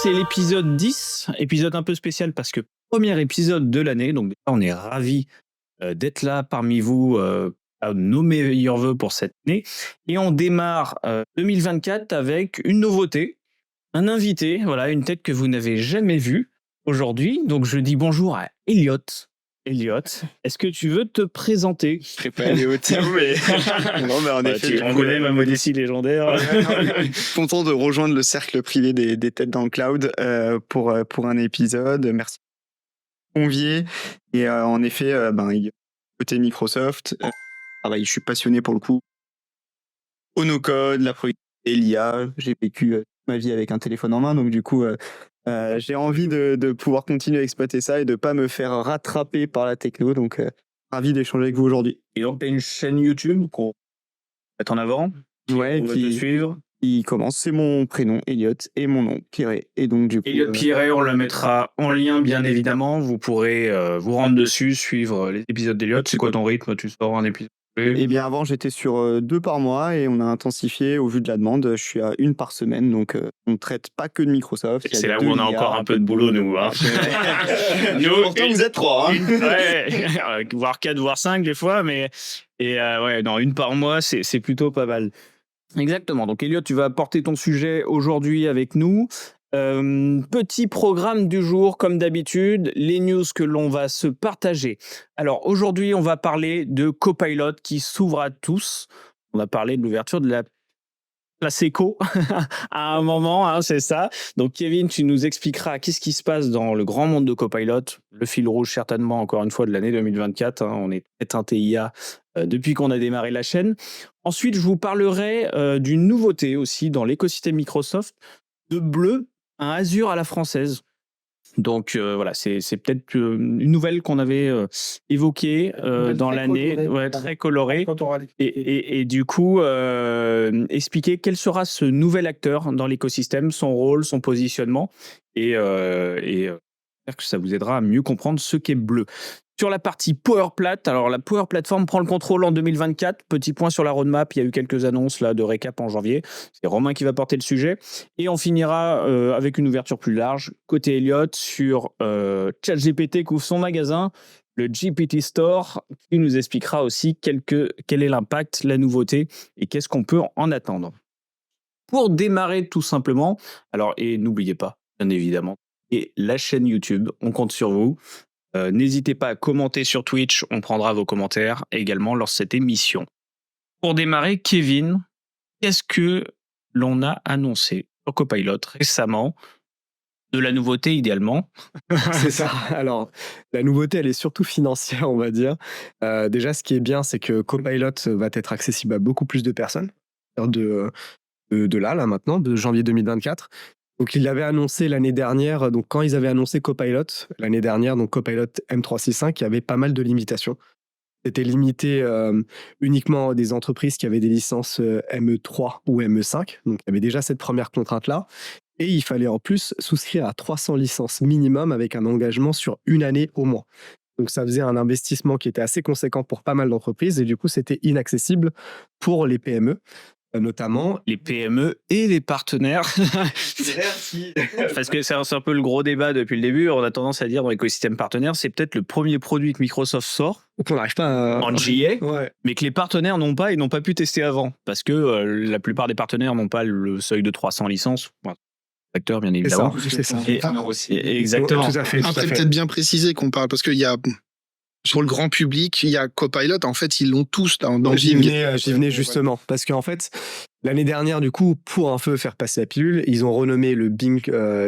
c'est l'épisode 10, épisode un peu spécial parce que premier épisode de l'année, donc déjà, on est ravis d'être là parmi vous, à nos meilleurs vœux pour cette année. Et on démarre 2024 avec une nouveauté, un invité, voilà, une tête que vous n'avez jamais vue aujourd'hui. Donc je dis bonjour à Elliot. Elliot, est-ce que tu veux te présenter? Je serais pas allé au terme, mais non, mais en effet, On connaît ma modestie légendaire. content de rejoindre le cercle privé des têtes dans le cloud pour un épisode. Merci de me convier. Et en effet, côté Microsoft, je suis passionné pour le coup au no-code, la productivité, l'IA. J'ai vécu ma vie avec un téléphone en main, donc du coup, j'ai envie de pouvoir continuer à exploiter ça et de pas me faire rattraper par la techno. Donc, ravi d'échanger avec vous aujourd'hui. Et donc, tu as une chaîne YouTube qu'on va mettre en avant. Ouais, On va te suivre. Il commence, c'est mon prénom, Elliot, et mon nom, Pierret. Et donc, du coup. Elliot Pierret, on le mettra en lien, bien évidemment. Vous pourrez vous rendre dessus, suivre les épisodes d'Elliot. C'est quoi ton rythme? Tu sors un épisode? Eh bien, avant, j'étais sur 2 par mois et on a intensifi au vu de la demande. Je suis à 1 par semaine, donc on ne traite pas que de Microsoft. C'est là où on a encore un peu de boulot, nous. Hein. Nous, pourtant, vous êtes 3. Hein. Ouais, voire 4, voire 5 des fois, mais ouais, non, 1 par mois, c'est plutôt pas mal. Exactement. Donc, Elliot, tu vas porter ton sujet aujourd'hui avec nous. Petit programme du jour, comme d'habitude, les news que l'on va se partager. Alors, aujourd'hui, on va parler de Copilot qui s'ouvre à tous. On va parler de l'ouverture de la place Echo à un moment, hein, c'est ça. Donc, Kevin, tu nous expliqueras qu'est-ce qui se passe dans le grand monde de Copilot, le fil rouge certainement, encore une fois, de l'année 2024. Hein, on est très teinté IA depuis qu'on a démarré la chaîne. Ensuite, je vous parlerai d'une nouveauté aussi dans l'écosystème Microsoft, de bleu, un Azure à la française. Donc voilà, c'est peut-être une nouvelle qu'on avait évoquée dans l'année, très colorée. Et du coup, expliquer quel sera ce nouvel acteur dans l'écosystème, son rôle, son positionnement, et j'espère que ça vous aidera à mieux comprendre ce qu'est bleu. Sur la partie Power Plat, alors la Power Platform prend le contrôle en 2024. Petit point sur la roadmap, il y a eu quelques annonces là de récap en janvier. C'est Romain qui va porter le sujet. Et on finira avec une ouverture plus large, côté Elliot, sur ChatGPT qui ouvre son magasin, le GPT Store, qui nous expliquera aussi quel est l'impact, la nouveauté et qu'est-ce qu'on peut en attendre. Pour démarrer tout simplement, alors et n'oubliez pas, bien évidemment, et la chaîne YouTube, on compte sur vous. N'hésitez pas à commenter sur Twitch, on prendra vos commentaires également lors de cette émission. Pour démarrer, Kevin, qu'est-ce que l'on a annoncé sur Copilot récemment? De la nouveauté idéalement. C'est ça. Alors, la nouveauté, elle est surtout financière, on va dire. Déjà, ce qui est bien, c'est que Copilot va être accessible à beaucoup plus de personnes de là maintenant, de janvier 2024. Donc, ils l'avaient annoncé l'année dernière. Donc, quand ils avaient annoncé Copilot l'année dernière, donc Copilot M365, il y avait pas mal de limitations. C'était limité uniquement à des entreprises qui avaient des licences ME3 ou ME5. Donc, il y avait déjà cette première contrainte-là. Et il fallait en plus souscrire à 300 licences minimum avec un engagement sur une année au moins. Donc, ça faisait un investissement qui était assez conséquent pour pas mal d'entreprises. Et du coup, c'était inaccessible pour les PME. Notamment les PME et les partenaires. Parce que c'est un peu le gros débat depuis le début. On a tendance à dire dans l'écosystème partenaire, c'est peut-être le premier produit que Microsoft sort qu'on n'arrive pas en GA, ouais. Mais que les partenaires n'ont pas et n'ont pas pu tester avant. Parce que la plupart des partenaires n'ont pas le seuil de 300 licences. Acteurs, bien évidemment. C'est ça. Exactement. Tout à fait. Après, peut-être bien préciser qu'on parle, parce qu'il y a... Pour le grand public, il y a Copilot. En fait, ils l'ont tous dans J'y venais justement. Parce qu'en fait, l'année dernière, du coup, pour un peu faire passer la pilule, ils ont renommé le Bing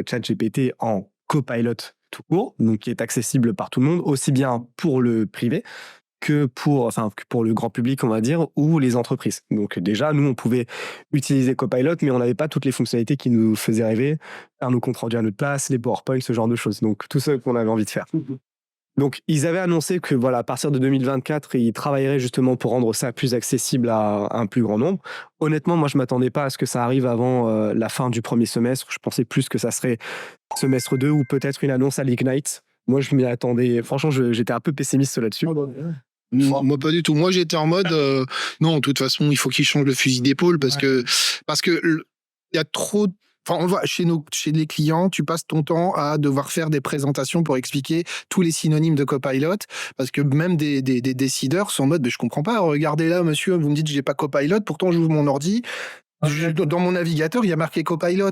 ChatGPT en Copilot tout court, donc qui est accessible par tout le monde, aussi bien pour le privé que pour le grand public, on va dire, ou les entreprises. Donc déjà, nous, on pouvait utiliser Copilot, mais on n'avait pas toutes les fonctionnalités qui nous faisaient rêver, faire nos comptes rendus à notre place, les PowerPoint, ce genre de choses. Donc tout ça qu'on avait envie de faire. Donc, ils avaient annoncé que à partir de 2024, ils travailleraient justement pour rendre ça plus accessible à un plus grand nombre. Honnêtement, moi, je ne m'attendais pas à ce que ça arrive avant la fin du premier semestre. Je pensais plus que ça serait semestre 2 ou peut-être une annonce à l'Ignite. Moi, je m'y attendais. Franchement, j'étais un peu pessimiste là-dessus. Moi, pas du tout. Moi, j'étais en mode, non, de toute façon, il faut qu'ils changent le fusil d'épaule parce que il y a trop Enfin, on le voit chez les clients, tu passes ton temps à devoir faire des présentations pour expliquer tous les synonymes de Copilot, parce que même des décideurs sont en mode, mais je comprends pas, regardez là, monsieur, vous me dites que j'ai pas Copilot, pourtant j'ouvre mon ordi, dans mon navigateur, il y a marqué Copilot.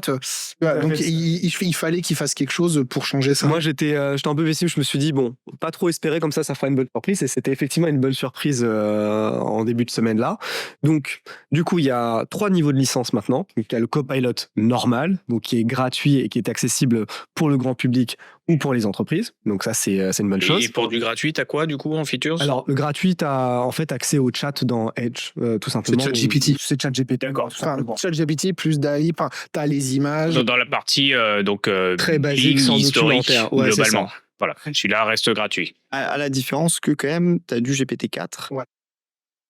Voilà, donc il fallait qu'il fasse quelque chose pour changer ça. Moi, j'étais un peu pessimiste. Je me suis dit, bon, pas trop espérer, comme ça fera une bonne surprise. Et c'était effectivement une bonne surprise en début de semaine là. Donc, du coup, il y a 3 niveaux de licence maintenant. Donc, il y a le Copilot normal, donc qui est gratuit et qui est accessible pour le grand public ou pour les entreprises. Donc ça, c'est une bonne chose. Et pour du gratuit, t'as quoi du coup en features? Alors, le gratuit, t'as en fait accès au chat dans Edge, tout simplement. C'est ChatGPT. C'est ChatGPT. D'accord. Enfin, ChatGPT plus DALL-E, enfin, t'as les images. Dans la partie Très basique, sans historique, documentaire. Ouais, c'est globalement. ça. Voilà, celui-là reste gratuit. À la différence que quand même, tu as du GPT-4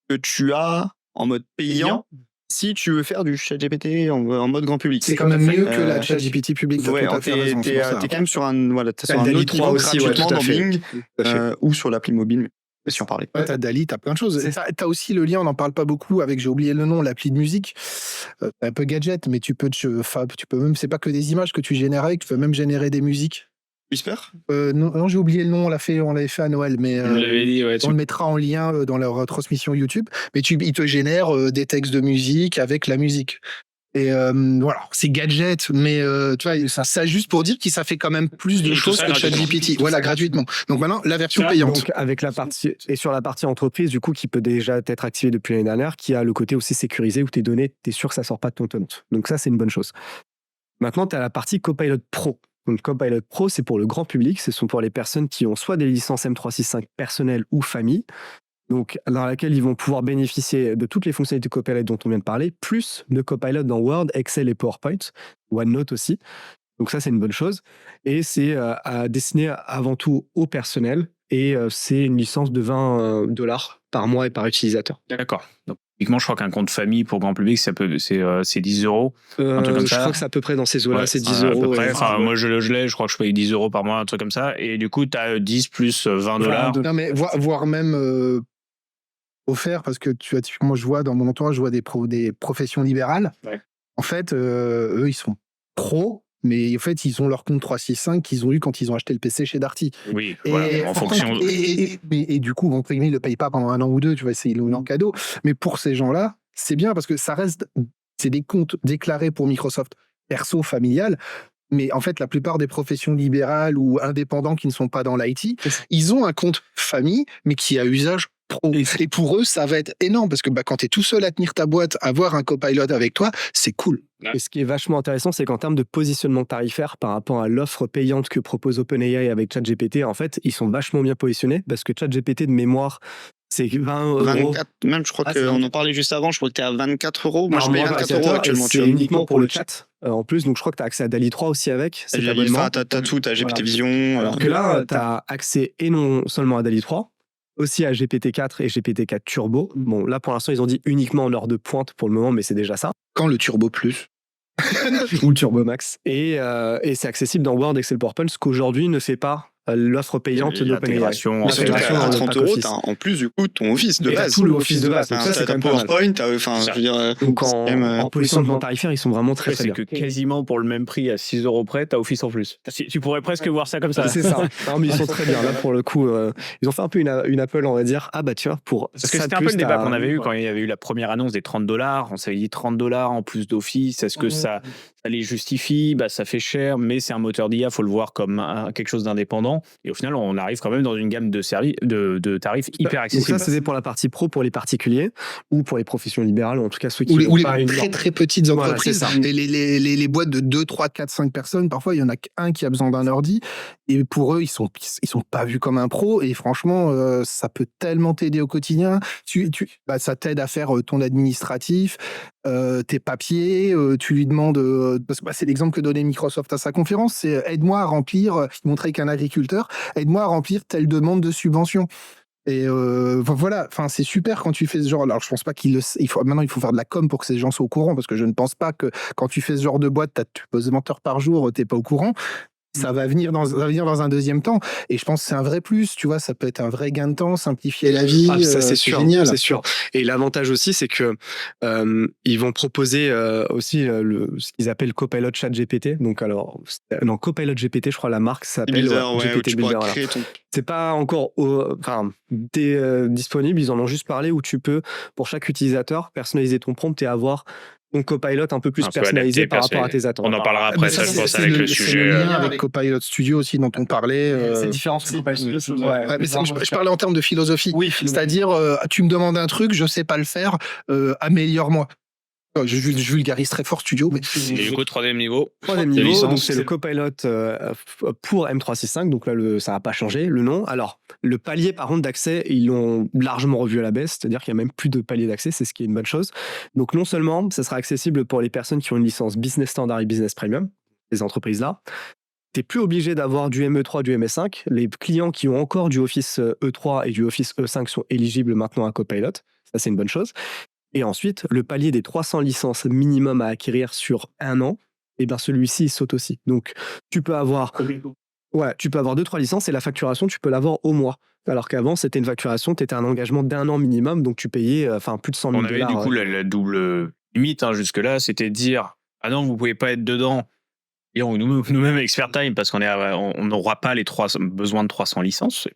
que tu as en mode payant si tu veux faire du ChatGPT en mode grand public. C'est quand même mieux que la ChatGPT publique. T'as tout à fait raison. T'es quand même sur un autre niveau aussi, gratuitement dans tout à fait. Bing ou sur l'appli mobile. Si on parlait. Ouais, t'as DALL-E, t'as plein de choses. T'as aussi le lien, on n'en parle pas beaucoup, avec, j'ai oublié le nom, l'appli de musique. C'est un peu gadget, mais tu peux même, c'est pas que des images que tu génères avec, tu peux même générer des musiques. Whisper Non, j'ai oublié le nom, on l'avait fait à Noël, mais Vous l'avez dit, ouais, on le mettra en lien dans leur transmission YouTube. Mais il te génère des textes de musique avec la musique. Et voilà, c'est gadget, mais tu vois, ça juste pour dire que ça fait quand même plus de choses que ChatGPT. Voilà, gratuitement. Donc maintenant, la version payante. Donc avec la partie et sur la partie entreprise, du coup, qui peut déjà être activée depuis l'année dernière, qui a le côté aussi sécurisé où tes données, t'es sûr que ça sort pas de ton tenant. Donc ça, c'est une bonne chose. Maintenant, tu as la partie Copilot Pro. Donc Copilot Pro, c'est pour le grand public, ce sont pour les personnes qui ont soit des licences M365 personnelles ou famille, donc dans laquelle ils vont pouvoir bénéficier de toutes les fonctionnalités Copilot dont on vient de parler, plus de Copilot dans Word, Excel et PowerPoint, OneNote aussi. Donc ça, c'est une bonne chose. Et c'est destiné avant tout au personnel, et c'est une licence de $20 par mois et par utilisateur. D'accord. Donc, typiquement, je crois qu'un compte famille pour grand public, c'est 10 euros. Un truc comme je ça. crois que c'est à peu près dans ces eaux-là, Ouais, c'est 10 à peu euros. près. Enfin, moi, je l'ai, je crois que je paye 10 euros par mois, un truc comme ça. Et du coup, tu as 10 plus $20. Non, mais voire même offert, parce que tu vois, typiquement, je vois dans mon entourage, je vois des professions libérales. Ouais. En fait, eux, ils sont pros. Mais en fait, ils ont leur compte 365 qu'ils ont eu quand ils ont acheté le PC chez Darty. Oui, voilà, en fonction. Et du coup, ils ne le payent pas pendant 1 an ou 2, tu vois, ils l'ont eu en cadeau. Mais pour ces gens-là, c'est bien parce que ça reste, c'est des comptes déclarés pour Microsoft perso, familial. Mais en fait, la plupart des professions libérales ou indépendants qui ne sont pas dans l'IT, ils ont un compte famille, mais qui a usage pro. Et pour eux, ça va être énorme parce que quand tu es tout seul à tenir ta boîte, avoir un copilot avec toi, c'est cool. Et ce qui est vachement intéressant, c'est qu'en termes de positionnement tarifaire par rapport à l'offre payante que propose OpenAI avec ChatGPT, en fait, ils sont vachement bien positionnés parce que ChatGPT de mémoire, c'est 20 euros. 24, même, je crois qu'on en parlait juste avant, je crois que tu es à 24 euros. Moi, je paye 24 euros actuellement. C'est uniquement pour le chat. En plus, donc je crois que tu as accès à DALL-E 3 aussi avec. C'est t'as tout, t'as GPT Vision. Alors que là, tu as accès et non seulement à DALL-E 3, aussi à GPT-4 et GPT-4 Turbo. Bon, là, pour l'instant, ils ont dit uniquement en heure de pointe pour le moment, mais c'est déjà ça. Quand le Turbo Plus ou le Turbo Max. Et c'est accessible dans Word, Excel, PowerPoint, ce qu'aujourd'hui ne fait pas l'offre payante d'OpenAI. L'intégration à 30 euros, t'as en plus du coup ton Office de base. Tout le Office de base. Donc ça, c'est quand même PowerPoint, enfin, je veux dire. Donc en positionnement tarifaire, ils sont vraiment très bien. C'est que quasiment pour le même prix, à 6 euros près, t'as Office en plus. Tu pourrais presque voir ça comme ça. C'est ça. Non, mais ils sont très bien. Là, pour le coup, ils ont fait un peu une Apple, on va dire. Ah bah tiens, pour. Parce que c'était un peu le débat qu'on avait eu quand il y avait eu la première annonce des $30. On s'avait dit $30 en plus d'Office. Est-ce que ça les justifie? Bah, ça fait cher, mais c'est un moteur d'IA, faut le voir comme quelque chose d'indépendant. Et au final, on arrive quand même dans une gamme de tarifs hyper accessibles. Donc ça, c'était pour la partie pro, pour les particuliers ou pour les professions libérales, ou en tout cas ceux qui ou les très très petites entreprises. Voilà, les boîtes de 2, 3, 4, 5 personnes, parfois il y en a qu'un qui a besoin d'un ordi et pour eux ils sont pas vus comme un pro et franchement ça peut tellement t'aider au quotidien. Ça t'aide à faire ton administratif, tes papiers, tu lui demandes parce que c'est l'exemple que donnait Microsoft à sa conférence, c'est aide-moi à remplir, il montrait qu'un agriculteur, aide-moi à remplir telle demande de subvention. Et voilà, enfin c'est super quand tu fais ce genre. Alors je pense pas maintenant il faut faire de la com pour que ces gens soient au courant parce que je ne pense pas que quand tu fais ce genre de boîte, tu poses 20 heures par jour, t'es pas au courant. Ça va venir dans un deuxième temps. Et je pense que c'est un vrai plus, tu vois, ça peut être un vrai gain de temps, simplifier la vie. Ça, c'est sûr, génial. c'est sûr. Et l'avantage aussi, c'est que ils vont proposer aussi ce qu'ils appellent Copilot ChatGPT. Donc, non, Copilot GPT, je crois, la marque s'appelle GPT tu Builder. pourras créer ton... C'est pas encore disponible, ils en ont juste parlé où tu peux, pour chaque utilisateur, personnaliser ton prompt et avoir ton Copilot un peu plus personnalisé par rapport à tes attentes. On en parlera après, ça, je pense, avec le sujet. C'est le lien avec Copilot Studio aussi dont on parlait. C'est différent sur Copilot Studio. Mais je parlais en termes de philosophie. Oui, c'est-à-dire, tu me demandes un truc, je sais pas le faire, améliore-moi. Je vulgarise très fort Studio. Mais... Et du coup, troisième niveau, donc c'est le Copilot pour M365. Donc là, ça n'a pas changé, le nom. Alors, le palier, par contre, d'accès, ils l'ont largement revu à la baisse. C'est-à-dire qu'il n'y a même plus de palier d'accès, c'est ce qui est une bonne chose. Donc non seulement, ça sera accessible pour les personnes qui ont une licence Business Standard et Business Premium, ces entreprises-là. Tu n'es plus obligé d'avoir du ME3, du MS5. Les clients qui ont encore du Office E3 et du Office E5 sont éligibles maintenant à Copilot. Ça, c'est une bonne chose. Et ensuite, le palier des 300 licences minimum à acquérir sur un an, et ben celui-ci, il saute aussi. Donc, tu peux avoir 2-3 licences et la facturation, tu peux l'avoir au mois. Alors qu'avant, c'était une facturation, tu étais un engagement d'1 an minimum, donc tu payais plus de 100 000 $. On avait du coup la double limite jusque-là, c'était de dire « Ah non, vous pouvez pas être dedans ». Et nous-mêmes, Expert Time, parce qu'on n'aura pas besoin de 300 licences.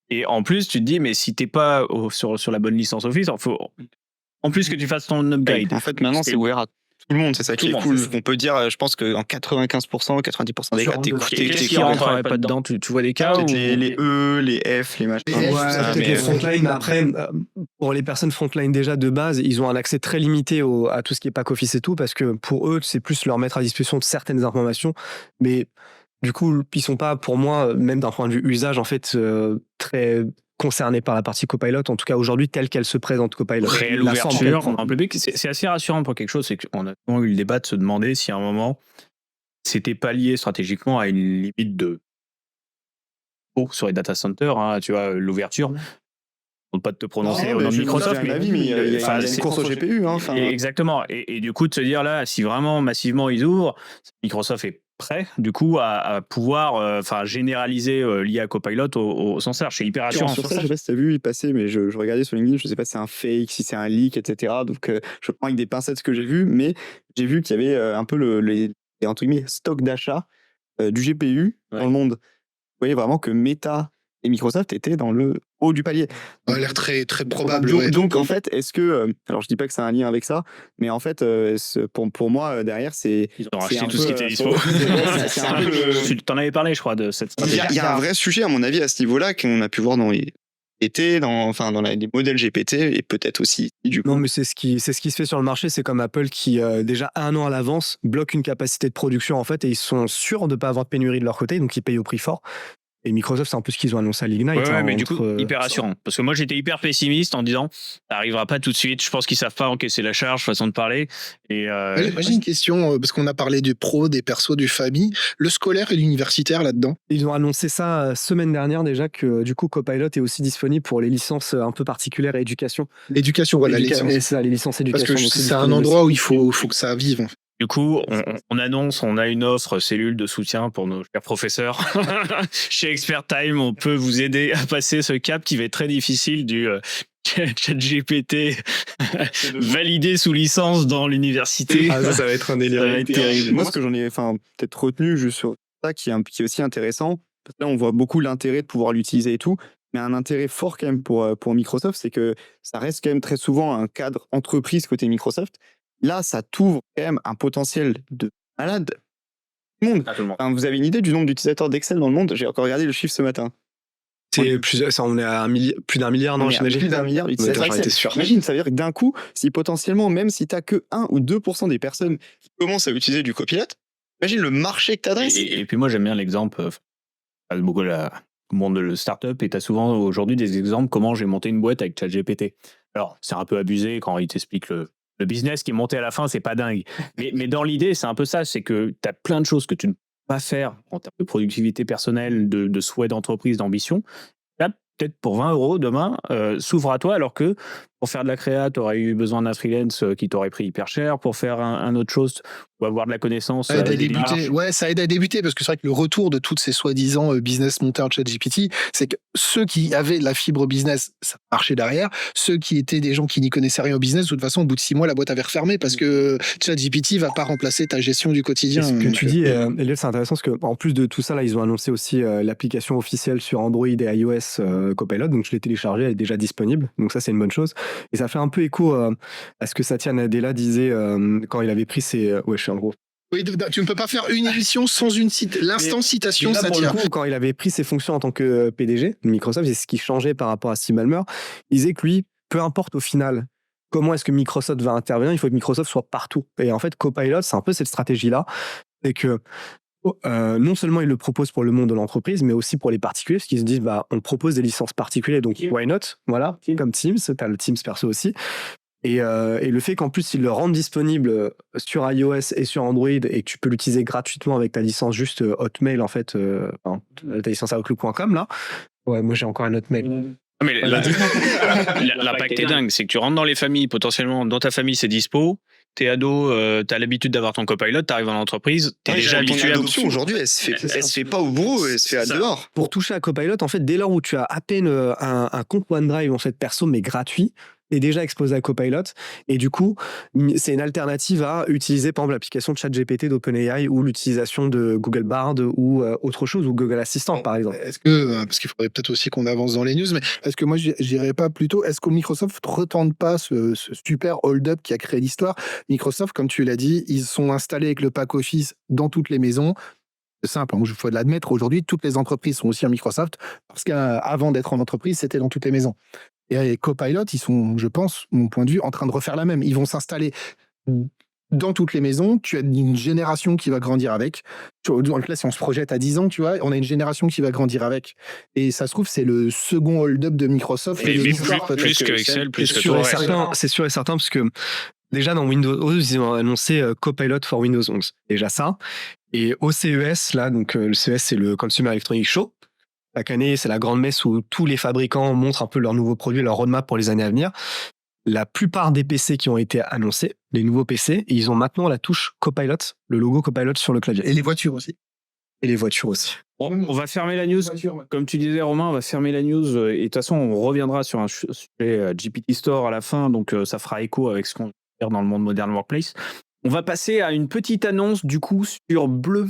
Et en plus, tu te dis, mais si t'es pas sur la bonne licence Office, il faut en plus que tu fasses ton upgrade. En fait, maintenant, c'est ouvert à tout le monde, c'est ça qui est cool. On peut dire, je pense qu'en 95%, 90% des cas, qu'est-ce qui rentrerait pas dedans? Tu vois des cas où... les E, les F, les machins. Peut-être les frontline. Après, pour les personnes frontline déjà de base, ils ont un accès très limité à tout ce qui est pack office et tout, parce que pour eux, c'est plus leur mettre à disposition de certaines informations. Mais du coup, ils sont pas, pour moi, même d'un point de vue usage, en fait, très concernés par la partie Copilot, en tout cas aujourd'hui, telle qu'elle se présente Copilot. Réelle ouverture en public, c'est assez rassurant pour quelque chose, c'est qu'on a souvent eu le débat de se demander si à un moment, c'était pas lié stratégiquement à une limite de sur les data centers, tu vois, l'ouverture. On ne peut pas te prononcer au nom de Microsoft, mais il y a une course au GPU. Exactement. Et du coup, de se dire là, si vraiment massivement ils ouvrent, Microsoft est prêt, du coup, à pouvoir généraliser l'IA Copilot au sens large. C'est hyper rassurant. Sur ça, je ne sais pas si tu as vu, il passait, mais je regardais sur LinkedIn, je ne sais pas si c'est un fake, si c'est un leak, etc. Donc, je prends avec des pincettes ce que j'ai vu, mais j'ai vu qu'il y avait un peu les entre guillemets, stocks d'achat du GPU dans le monde. Vous voyez vraiment que Meta et Microsoft étaient dans le haut du palier. Ça a l'air très, très probable. Donc, en fait, est-ce que... alors, je dis pas que c'est un lien avec ça, mais en fait, pour moi, derrière, c'est... Ils ont racheté tout ce qui était dispo. Tu t'en avais parlé, je crois, de cette stratégie. Il y a un vrai sujet, à mon avis, à ce niveau-là, qu'on a pu voir dans les modèles GPT, et peut-être aussi, du coup. Non, mais c'est ce qui se fait sur le marché. C'est comme Apple qui, déjà 1 an à l'avance, bloque une capacité de production, en fait, et ils sont sûrs de ne pas avoir de pénurie de leur côté, donc ils payent au prix fort. Et Microsoft, c'est un peu ce qu'ils ont annoncé à l'Ignite. Ouais, mais du coup, hyper rassurant. Parce que moi, j'étais hyper pessimiste en disant, ça n'arrivera pas tout de suite. Je pense qu'ils ne savent pas encaisser la charge, façon de parler. Et moi, j'ai une question, parce qu'on a parlé du pro, des persos, du famille. Le scolaire et l'universitaire là-dedans? Ils ont annoncé ça semaine dernière déjà, que du coup, Copilot est aussi disponible pour les licences un peu particulières et éducation. L'éducation, voilà, les licences éducation. Parce que c'est un endroit où il faut que ça vive. Du coup, on annonce, on a une offre cellule de soutien pour nos chers professeurs. Chez Expert Time, on peut vous aider à passer ce cap qui va être très difficile du ChatGPT validé sous licence dans l'université. Ça va être un délire. Ça va être terrible. Moi, ce que j'en ai peut-être retenu juste sur ça, qui est aussi intéressant, parce que là, on voit beaucoup l'intérêt de pouvoir l'utiliser et tout, mais un intérêt fort quand même pour Microsoft, c'est que ça reste quand même très souvent un cadre entreprise côté Microsoft. Là, ça t'ouvre quand même un potentiel de malade. Tout le monde. Vous avez une idée du nombre d'utilisateurs d'Excel dans le monde? J'ai encore regardé le chiffre ce matin. On est à plus d'un milliard, non? J'imagine plus d'1 milliard d'utilisateurs. Imagine, ça veut dire que d'un coup, si potentiellement, même si tu n'as que 1 ou 2% des personnes qui commencent à utiliser du Copilot, imagine le marché que tu adresses. Et puis moi, j'aime bien l'exemple, beaucoup le monde de start-up, et tu as souvent aujourd'hui des exemples comment j'ai monté une boîte avec ChatGPT. Alors, c'est un peu abusé quand il t'explique le business qui est monté à la fin, c'est pas dingue. Mais dans l'idée, c'est un peu ça, c'est que tu as plein de choses que tu ne peux pas faire en termes de productivité personnelle, de souhait d'entreprise, d'ambition. Là, peut-être pour 20 € demain, s'ouvre à toi, alors que pour faire de la créa, tu aurais eu besoin d'un freelance qui t'aurait pris hyper cher. Pour faire un autre chose ou avoir de la connaissance. Ça aide à des débuter. démarches. Ouais, ça aide à débuter parce que c'est vrai que le retour de toutes ces soi-disant business monteurs de ChatGPT, c'est que ceux qui avaient la fibre business, ça marchait derrière. Ceux qui étaient des gens qui n'y connaissaient rien au business, de toute façon, au bout de 6 mois, la boîte avait refermé parce que ChatGPT va pas remplacer ta gestion du quotidien. Et ce que Donc, tu dis, Elliot, c'est intéressant parce qu'en plus de tout ça, là, ils ont annoncé aussi l'application officielle sur Android et iOS Copilot. Donc, je l'ai téléchargée, elle est déjà disponible. Donc, ça, c'est une bonne chose. Et ça fait un peu écho à ce que Satya Nadella disait quand il avait pris ses. Ouais, je suis en gros. oui, tu ne peux pas faire une émission sans l'instant citation, Mais là, ça pour le tient. coup, quand il avait pris ses fonctions en tant que PDG de Microsoft, c'est ce qui changeait par rapport à Steve Ballmer. Il disait que lui, peu importe au final comment est-ce que Microsoft va intervenir, il faut que Microsoft soit partout. Et en fait, Copilot, c'est un peu cette stratégie-là. C'est que non seulement il le propose pour le monde de l'entreprise, mais aussi pour les particuliers, parce qu'ils se disent, bah, on propose des licences particulières, donc why not? Voilà, comme Teams, tu as le Teams perso aussi. Et le fait qu'en plus, ils le rendent disponible sur iOS et sur Android et que tu peux l'utiliser gratuitement avec ta licence juste Hotmail, en fait, ta licence Outlook.com, là. Ouais, moi j'ai encore un Hotmail. Mais l'impact est dingue. C'est que tu rentres dans les familles, potentiellement, dans ta famille, c'est dispo. T'es ado, t'as l'habitude d'avoir ton copilote, t'arrives en entreprise, t'es déjà habitué à l'adoption aujourd'hui, elle se fait pas au bureau, elle se fait à dehors. Pour toucher à Copilot, en fait, dès lors où tu as à peine un compte OneDrive en fait perso mais gratuit, t'es déjà exposé à Copilot. Et du coup, c'est une alternative à utiliser par exemple l'application ChatGPT d'OpenAI ou l'utilisation de Google Bard ou autre chose, ou Google Assistant par exemple. Est-ce que, parce qu'il faudrait peut-être aussi qu'on avance dans les news, mais est-ce que moi j'irais pas plutôt, est-ce que Microsoft ne retente pas ce super hold-up qui a créé l'histoire? Microsoft, comme tu l'as dit, ils sont installés avec le pack Office dans toutes les maisons. C'est simple, il faut l'admettre, aujourd'hui, toutes les entreprises sont aussi à Microsoft, parce qu'avant d'être en entreprise, c'était dans toutes les maisons. Et Copilot, ils sont, je pense, mon point de vue, en train de refaire la même. Ils vont s'installer dans toutes les maisons. Tu as une génération qui va grandir avec. Là, si on se projette à 10 ans, tu vois, on a une génération qui va grandir avec. Et ça se trouve, c'est le second hold-up de Microsoft. Mais plus que Excel, plus que tout. C'est sûr et certain, parce que déjà dans Windows 11, ils ont annoncé Copilot for Windows 11. Déjà ça. Et au CES, là, donc le CES, c'est le Consumer Electronics Show. Chaque année, c'est la grande messe où tous les fabricants montrent un peu leurs nouveaux produits, leur roadmap pour les années à venir. La plupart des PC qui ont été annoncés, les nouveaux PC, ils ont maintenant la touche Copilot, le logo Copilot sur le clavier. Et les voitures aussi. Et les voitures aussi. Bon, on va fermer la news. Comme tu disais, Romain, on va fermer la news. Et de toute façon, on reviendra sur un sujet GPT Store à la fin. Donc, ça fera écho avec ce qu'on va faire dans le monde Modern Workplace. On va passer à une petite annonce, du coup, sur Bleu.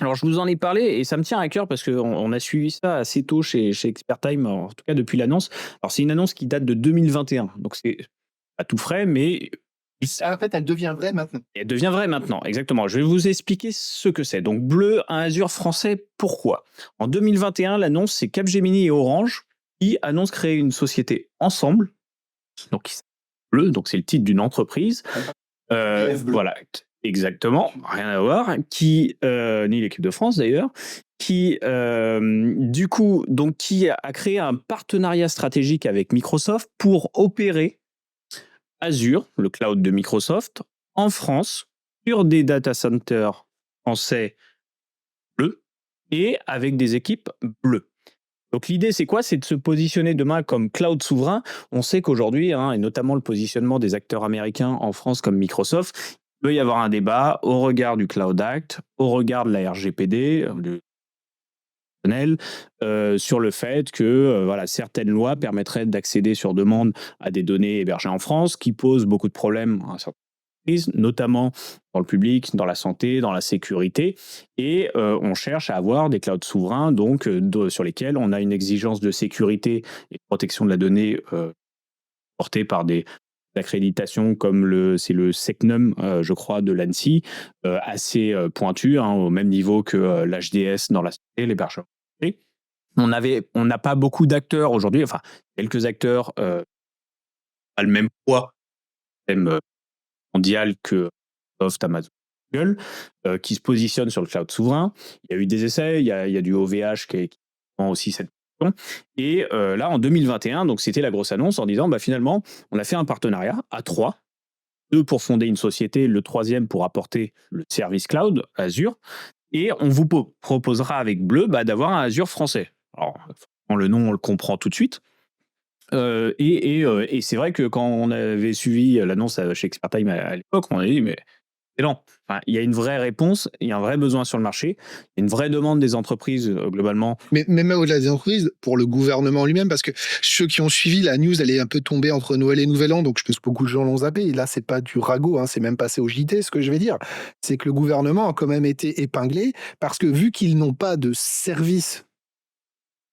Alors, je vous en ai parlé et ça me tient à cœur parce qu'on a suivi ça assez tôt chez Expert Time, en tout cas depuis l'annonce. Alors, c'est une annonce qui date de 2021. Donc, c'est pas tout frais, mais En fait, elle devient vraie maintenant. elle devient vraie maintenant, exactement. Je vais vous expliquer ce que c'est. Donc, Bleu, un Azure français, pourquoi? En 2021, l'annonce, c'est Capgemini et Orange qui annoncent créer une société ensemble. Donc, Bleu, donc c'est le titre d'une entreprise. Voilà, exactement, rien à voir. Qui, ni l'équipe de France d'ailleurs, qui, du coup, donc, qui a créé un partenariat stratégique avec Microsoft pour opérer Azure, le cloud de Microsoft, en France, sur des data centers français bleus et avec des équipes bleues. Donc l'idée, c'est quoi? C'est de se positionner demain comme cloud souverain. On sait qu'aujourd'hui, et notamment le positionnement des acteurs américains en France comme Microsoft, il peut y avoir un débat au regard du Cloud Act, au regard de la RGPD, sur le fait que certaines lois permettraient d'accéder sur demande à des données hébergées en France, qui posent beaucoup de problèmes à certaines entreprises, notamment dans le public, dans la santé, dans la sécurité. Et on cherche à avoir des clouds souverains, donc sur lesquels on a une exigence de sécurité et de protection de la donnée portée par des accréditations comme c'est le SecNum, je crois, de l'ANSSI, assez pointu, au même niveau que l'HDS dans la santé, l'hébergement. On n'a pas beaucoup d'acteurs aujourd'hui, enfin quelques acteurs à le même poids même mondial que Microsoft, Amazon, Google, qui se positionnent sur le cloud souverain. Il y a eu des essais, il y a du OVH qui prend aussi cette position. Et là, en 2021, donc c'était la grosse annonce en disant, finalement, on a fait un partenariat à 3, 2 pour fonder une société, le 3e pour apporter le service cloud, Azure, et on vous proposera avec Bleu d'avoir un Azure français. Alors, le nom, on le comprend tout de suite. Et c'est vrai que quand on avait suivi l'annonce chez Expertime à l'époque, on a dit mais c'est lent. Enfin, il y a une vraie réponse, il y a un vrai besoin sur le marché, il y a une vraie demande des entreprises globalement. Mais même au-delà des entreprises, pour le gouvernement lui-même, parce que ceux qui ont suivi la news, elle est un peu tombée entre Noël et Nouvel An, donc je pense que beaucoup de gens l'ont zappé. Et là, c'est pas du ragot, hein, c'est même passé au JT. Ce que je vais dire, c'est que le gouvernement a quand même été épinglé parce que vu qu'ils n'ont pas de service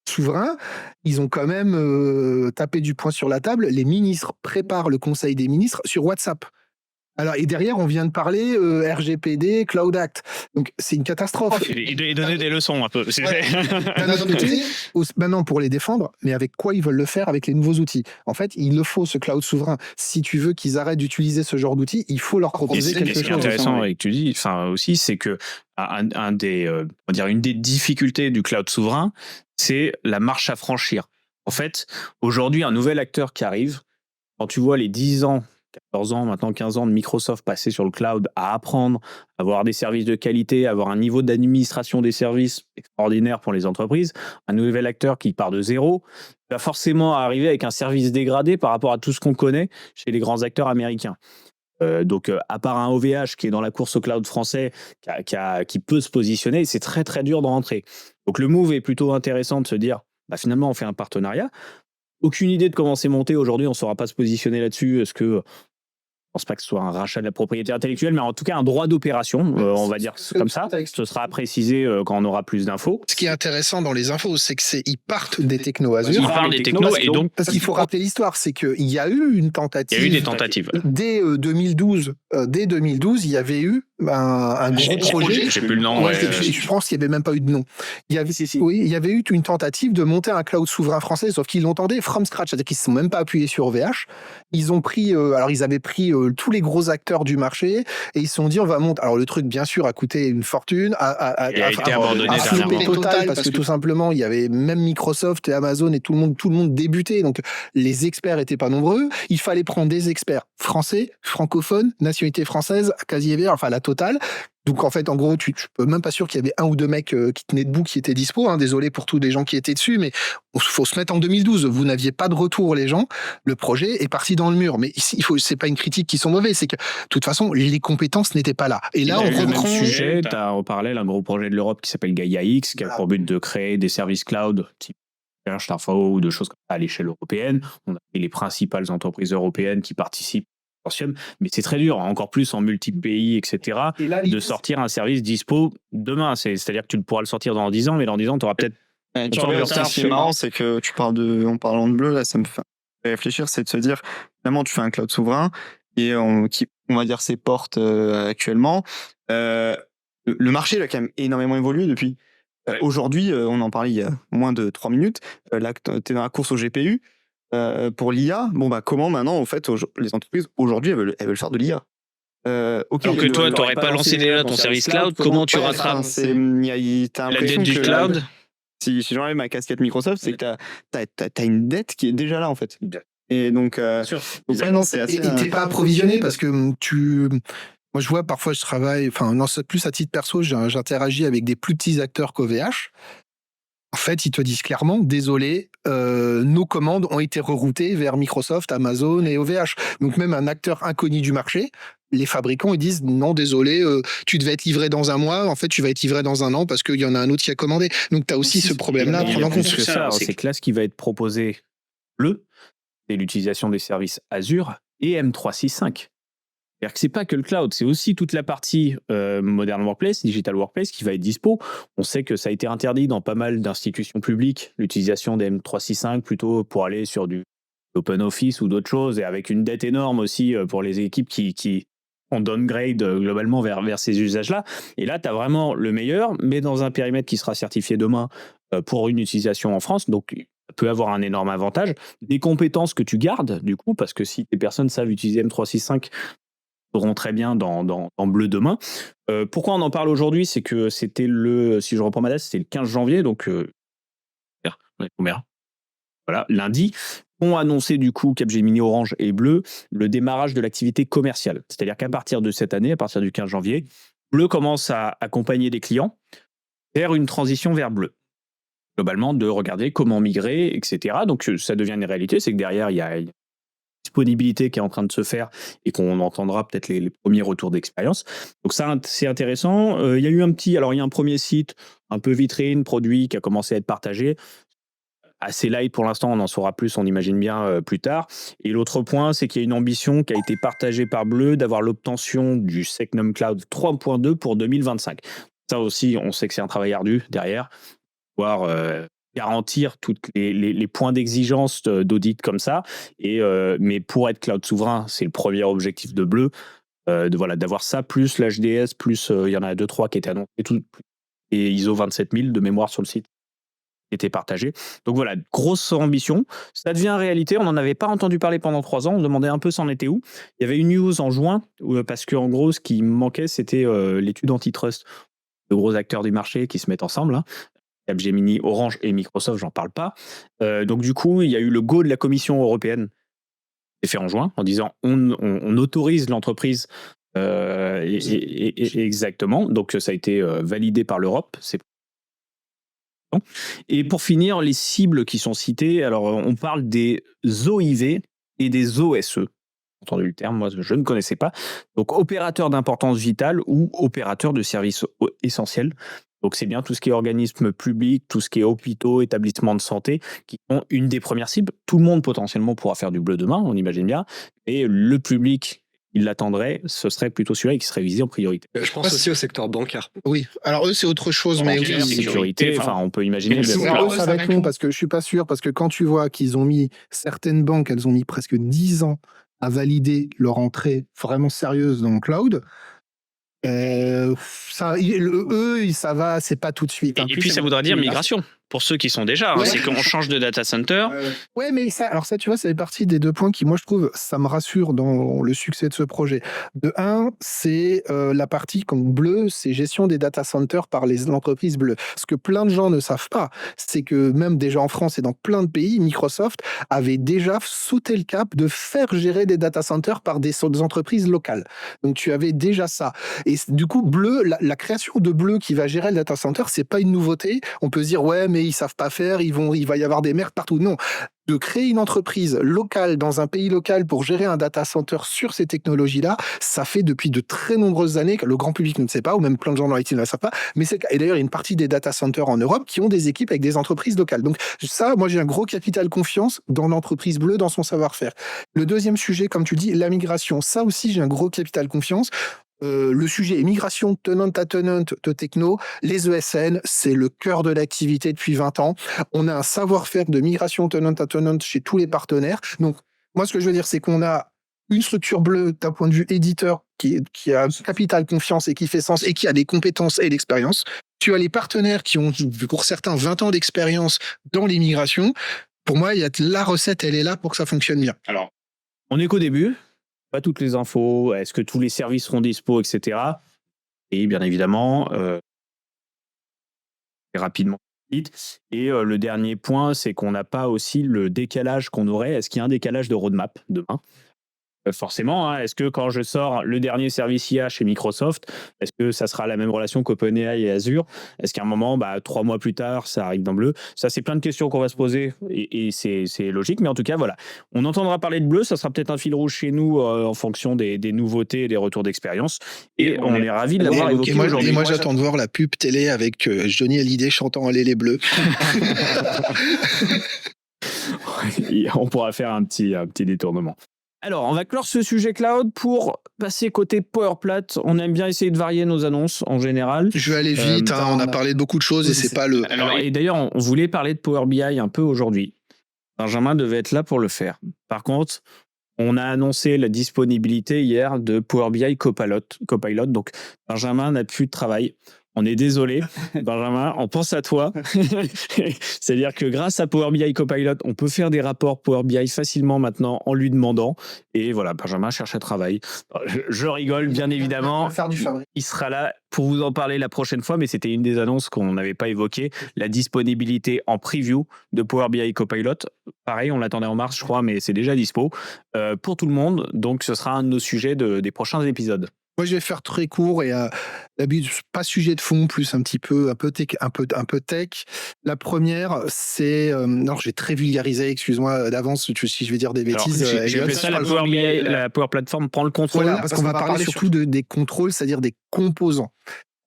souverain, ils ont quand même tapé du poing sur la table. Les ministres préparent le Conseil des ministres sur WhatsApp. Alors, et derrière, on vient de parler RGPD, Cloud Act. Donc, c'est une catastrophe. Et donner des leçons un peu. Ouais. D'un autre côté, maintenant, pour les défendre, mais avec quoi ils veulent le faire avec les nouveaux outils? En fait, il le faut, ce cloud souverain. Si tu veux qu'ils arrêtent d'utiliser ce genre d'outils, il faut leur proposer quelque chose. Ce qui est intéressant et que tu dis aussi, c'est que une des difficultés du cloud souverain, c'est la marche à franchir. En fait, aujourd'hui, un nouvel acteur qui arrive, quand tu vois les 10 ans, 14 ans, maintenant 15 ans de Microsoft passés sur le cloud à apprendre, avoir des services de qualité, avoir un niveau d'administration des services extraordinaire pour les entreprises, un nouvel acteur qui part de zéro, va forcément arriver avec un service dégradé par rapport à tout ce qu'on connaît chez les grands acteurs américains. Donc, à part un OVH qui est dans la course au cloud français, qui peut se positionner, c'est très très dur de rentrer. Donc, le move est plutôt intéressant de se dire, finalement, on fait un partenariat. Aucune idée de comment c'est monté aujourd'hui, on ne saura pas se positionner là-dessus. Est-ce que je pense pas que ce soit un rachat de la propriété intellectuelle, mais en tout cas un droit d'opération, on va dire comme ça. Ce sera précisé quand on aura plus d'infos. Ce qui est intéressant dans les infos, c'est qu'ils partent des technos Azure. Ils partent des technos et donc parce qu'il faut rappeler l'histoire, c'est qu'il y a eu une tentative. Il y a eu des tentatives. Dès 2012, il y avait eu un gros projet. J'ai plus le nom. Je pense qu'il n'y avait même pas eu de nom. Oui, il y avait eu une tentative de monter un cloud souverain français, sauf qu'ils l'entendaient from scratch, c'est-à-dire qu'ils ne se sont même pas appuyés sur OVH. Ils ont pris, ils avaient pris tous les gros acteurs du marché et ils se sont dit on va monter. Alors le truc bien sûr a coûté une fortune, a été abandonné total parce que tout simplement il y avait même Microsoft et Amazon et tout le monde débutait, donc les experts étaient pas nombreux. Il fallait prendre des experts français, francophones, nationalité française, casier vert, enfin la totale. Donc en fait, en gros, je peux même pas sûr qu'il y avait un ou deux mecs qui tenaient debout, qui étaient dispo. Hein. Désolé pour tous les gens qui étaient dessus, mais faut se mettre en 2012. Vous n'aviez pas de retour, les gens. Le projet est parti dans le mur. Mais ici, c'est pas une critique qui sont mauvais, c'est que de toute façon, les compétences n'étaient pas là. Et là, on reprend. Le même sujet. T'as en parallèle un gros projet de l'Europe qui s'appelle Gaia X, qui a pour but de créer des services cloud type Starfall ou de choses comme ça à l'échelle européenne. On a les principales entreprises européennes qui participent. Mais c'est très dur, encore plus en multi-pays, etc., de sortir un service dispo demain. C'est-à-dire que tu pourras le sortir dans 10 ans, mais dans 10 ans, tu auras peut-être... Ce qui est marrant, c'est que en parlant de bleu, là, ça me fait réfléchir, c'est de se dire, finalement, tu fais un cloud souverain, et on va dire ses portes actuellement. Le marché, il a quand même énormément évolué depuis. Aujourd'hui, on en parlait il y a moins de 3 minutes, là, tu es dans la course au GPU. Pour l'IA, comment maintenant, en fait, les entreprises aujourd'hui, elles veulent faire de l'IA. Donc que toi, tu n'aurais pas lancé déjà ton service cloud, comment tu rattrapes la dette du cloud? Si j'enlève ma casquette Microsoft, c'est que t'as une dette qui est déjà là, en fait. Et donc, c'est assez. Et t'es pas approvisionné parce que moi, je vois parfois, je travaille, plus à titre perso, j'interagis avec des plus petits acteurs qu'OVH. En fait, ils te disent clairement, désolé, nos commandes ont été reroutées vers Microsoft, Amazon et OVH. Donc même un acteur inconnu du marché, les fabricants, ils disent non, désolé, tu devais être livré dans un mois, en fait, tu vas être livré dans un an parce qu'il y en a un autre qui a commandé. Donc tu as aussi ce problème-là à prendre en compte. C'est que là, ce qui va être proposé, c'est l'utilisation des services Azure et M365. C'est-à-dire que c'est pas que le cloud, c'est aussi toute la partie Modern Workplace, Digital Workplace qui va être dispo. On sait que ça a été interdit dans pas mal d'institutions publiques, l'utilisation des M365 plutôt pour aller sur du Open Office ou d'autres choses, et avec une dette énorme aussi pour les équipes qui ont downgrade globalement vers ces usages-là. Et là, tu as vraiment le meilleur, mais dans un périmètre qui sera certifié demain pour une utilisation en France. Donc, ça peut avoir un énorme avantage. Des compétences que tu gardes, du coup, parce que si les personnes savent utiliser M365, seront très bien dans bleu demain. Pourquoi on en parle aujourd'hui? C'est que c'était si je reprends ma date, c'était le 15 janvier, donc voilà, lundi, ont annoncé du coup Capgemini, Orange et Bleu le démarrage de l'activité commerciale. C'est-à-dire qu'à partir de cette année, à partir du 15 janvier, Bleu commence à accompagner des clients vers une transition vers Bleu. globalement, de regarder comment migrer, etc. Donc, ça devient une réalité, c'est que derrière, il y a une disponibilité qui est en train de se faire et qu'on entendra peut-être les premiers retours d'expérience. Donc ça, c'est intéressant. Il y a eu il y a un premier site, un peu vitrine, produit, qui a commencé à être partagé. Assez light pour l'instant, on en saura plus, on imagine bien plus tard. Et l'autre point, c'est qu'il y a une ambition qui a été partagée par Bleu d'avoir l'obtention du Secnum Cloud 3.2 pour 2025. Ça aussi, on sait que c'est un travail ardu derrière, pouvoir garantir tous les points d'exigence d'audit comme ça. Mais pour être cloud souverain, c'est le premier objectif de Bleu, d'avoir ça, plus l'HDS, plus il y en a 2-3 qui étaient annoncés, et ISO 27000 de mémoire sur le site qui était partagé. Donc voilà, grosse ambition. Ça devient réalité. On n'en avait pas entendu parler pendant 3 ans. On demandait un peu c'en était où. Il y avait une news en juin, parce qu'en gros, ce qui manquait, c'était l'étude antitrust de gros acteurs du marché qui se mettent ensemble. Hein. Capgemini, Orange et Microsoft, j'en parle pas. Donc du coup, il y a eu le go de la Commission européenne, c'est fait en juin, en disant on autorise l'entreprise. Exactement. Donc ça a été validé par l'Europe. Et pour finir, les cibles qui sont citées, alors on parle des OIV et des OSE. Entendu le terme, moi je ne connaissais pas. Donc opérateurs d'importance vitale ou opérateurs de services essentiels. Donc c'est bien tout ce qui est organisme public, tout ce qui est hôpitaux, établissements de santé, qui sont une des premières cibles. Tout le monde potentiellement pourra faire du Bleu demain, on imagine bien. Et le public, il l'attendrait, ce serait plutôt celui-là qui serait visé en priorité. Je pense aussi au secteur bancaire. Oui, alors eux, c'est autre chose, mais Bancaire, oui. sécurité, on peut imaginer. Alors, eux, ça va être long parce que je suis pas sûr, parce que quand tu vois qu'ils ont mis certaines banques, elles ont mis presque 10 ans à valider leur entrée vraiment sérieuse dans le cloud. Ça va, c'est pas tout de suite. Et puis ça voudra dire migration pour ceux qui sont déjà. Ouais. C'est qu'on change de data center. Ouais, mais ça, tu vois, ça fait partie des 2 points qui, moi, je trouve, ça me rassure dans le succès de ce projet. De un, c'est la partie comme Bleu, c'est gestion des data centers par les entreprises Bleu. Ce que plein de gens ne savent pas, c'est que même déjà en France et dans plein de pays, Microsoft avait déjà sauté le cap de faire gérer des data centers par des entreprises locales. Donc tu avais déjà ça. Et du coup, Bleu, la création de Bleu qui va gérer le data center, c'est pas une nouveauté. On peut se dire, ouais, mais ils savent pas faire, il va y avoir des merdes partout. Non. De créer une entreprise locale dans un pays local pour gérer un data center sur ces technologies-là, ça fait depuis de très nombreuses années que le grand public ne le sait pas, ou même plein de gens dans l'IT ne le savent pas. Mais et d'ailleurs, il y a une partie des data centers en Europe qui ont des équipes avec des entreprises locales. Donc ça, moi, j'ai un gros capital confiance dans l'entreprise Bleu, dans son savoir-faire. Le deuxième sujet, comme tu dis, la migration. Ça aussi, j'ai un gros capital confiance. Le sujet est migration tenant à tenant de techno. Les ESN, c'est le cœur de l'activité depuis 20 ans. On a un savoir-faire de migration tenant à tenant chez tous les partenaires. Donc, moi, ce que je veux dire, c'est qu'on a une structure Bleu d'un point de vue éditeur qui a capital confiance et qui fait sens et qui a des compétences et l'expérience. Tu as les partenaires qui ont, pour certains, 20 ans d'expérience dans les migrations. Pour moi, la recette, elle est là pour que ça fonctionne bien. Alors, on est qu'au début. Pas toutes les infos, est-ce que tous les services seront dispo, etc. Et bien évidemment, rapidement. Et le dernier point, c'est qu'on n'a pas aussi le décalage qu'on aurait. Est-ce qu'il y a un décalage de roadmap demain ? Forcément, hein, est-ce que quand je sors le dernier service IA chez Microsoft, est-ce que ça sera la même relation qu'OpenAI et Azure ? Est-ce qu'à un moment, 3 mois plus tard, ça arrive dans Bleu ? Ça, c'est plein de questions qu'on va se poser et c'est logique. Mais en tout cas, voilà, on entendra parler de Bleu. Ça sera peut-être un fil rouge chez nous en fonction des nouveautés et des retours d'expérience. Et on est ravis de l'avoir évoqué aujourd'hui. Et moi, j'attends de voir la pub télé avec Johnny Hallyday chantant Allez les Bleus. On pourra faire un petit détournement. Alors, on va clore ce sujet cloud pour passer côté Power Plat. On aime bien essayer de varier nos annonces en général. Je vais aller vite, on a parlé de beaucoup de choses et c'est pas le... Alors, et d'ailleurs, on voulait parler de Power BI un peu aujourd'hui. Benjamin devait être là pour le faire. Par contre, on a annoncé la disponibilité hier de Power BI Copilot. Donc, Benjamin n'a plus de travail. On est désolé, Benjamin, on pense à toi. C'est-à-dire que grâce à Power BI Copilot, on peut faire des rapports Power BI facilement maintenant en lui demandant. Et voilà, Benjamin cherche un travail. Je rigole, bien évidemment. Faire du fabrique. Il sera là pour vous en parler la prochaine fois, mais c'était une des annonces qu'on n'avait pas évoquées, la disponibilité en preview de Power BI Copilot. Pareil, on l'attendait en mars, je crois, mais c'est déjà dispo pour tout le monde. Donc, ce sera un de nos sujets des prochains épisodes. Moi, je vais faire très court et d'habitude, pas sujet de fond, plus un peu tech. La première, c'est non, je vais très vulgariser. Excuse-moi d'avance si je vais dire des bêtises. J'ai Elliot. appelé ça la Power Platform prend le contrôle. Voilà, parce qu'on va parler surtout des contrôles, c'est-à-dire des composants.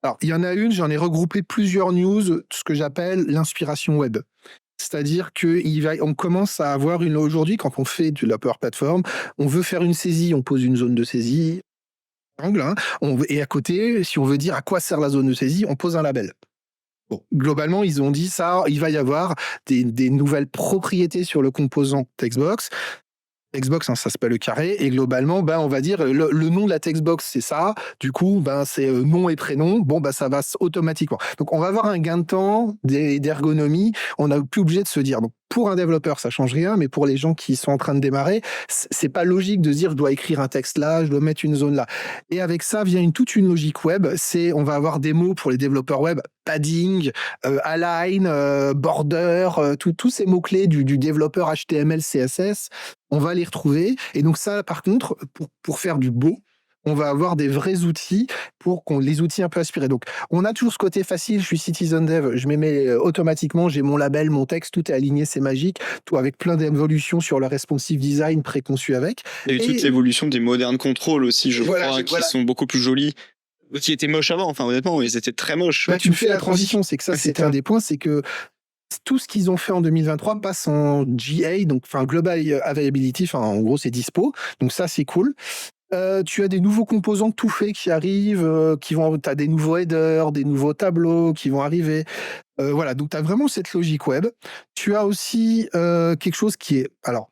Alors, il y en a une, j'en ai regroupé plusieurs news, ce que j'appelle l'inspiration web. C'est-à-dire qu'on commence à avoir aujourd'hui, quand on fait de la Power Platform, on veut faire une saisie, on pose une zone de saisie, et à côté, si on veut dire à quoi sert la zone de saisie, on pose un label. Bon, globalement, ils ont dit ça, il va y avoir des nouvelles propriétés sur le composant Textbox. Textbox, ça s'appelle le carré, et globalement, on va dire le nom de la Textbox, c'est ça. Du coup, c'est nom et prénom. Bon, ça va automatiquement. Donc, on va avoir un gain de temps, d'ergonomie. On n'a plus obligé de se dire. Donc, pour un développeur, ça change rien, mais pour les gens qui sont en train de démarrer, c'est pas logique de se dire je dois écrire un texte là, je dois mettre une zone là. Et avec ça vient toute une logique web. On va avoir des mots pour les développeurs web, padding, align, border, tous ces mots clés du développeur HTML, CSS. On va les retrouver. Et donc ça, par contre, pour faire du beau, on va avoir des vrais outils les outils un peu aspirés. Donc, on a toujours ce côté facile. Je suis citizen dev, je mets automatiquement, j'ai mon label, mon texte, tout est aligné, c'est magique, tout avec plein d'évolutions sur le responsive design préconçu avec. Il y a eu toute l'évolution des modern control aussi, je crois, qui sont beaucoup plus jolis. Qui étaient moches avant, enfin honnêtement, ils étaient très moches. Tu me fais la transition, c'est que ça, c'était un des points, c'est que tout ce qu'ils ont fait en 2023 passe en GA, donc Global Availability, en gros c'est dispo, donc ça c'est cool. Tu as des nouveaux composants tout faits qui arrivent, t'as des nouveaux headers, des nouveaux tableaux qui vont arriver. Voilà, donc tu as vraiment cette logique web. Tu as aussi quelque chose qui est... Alors,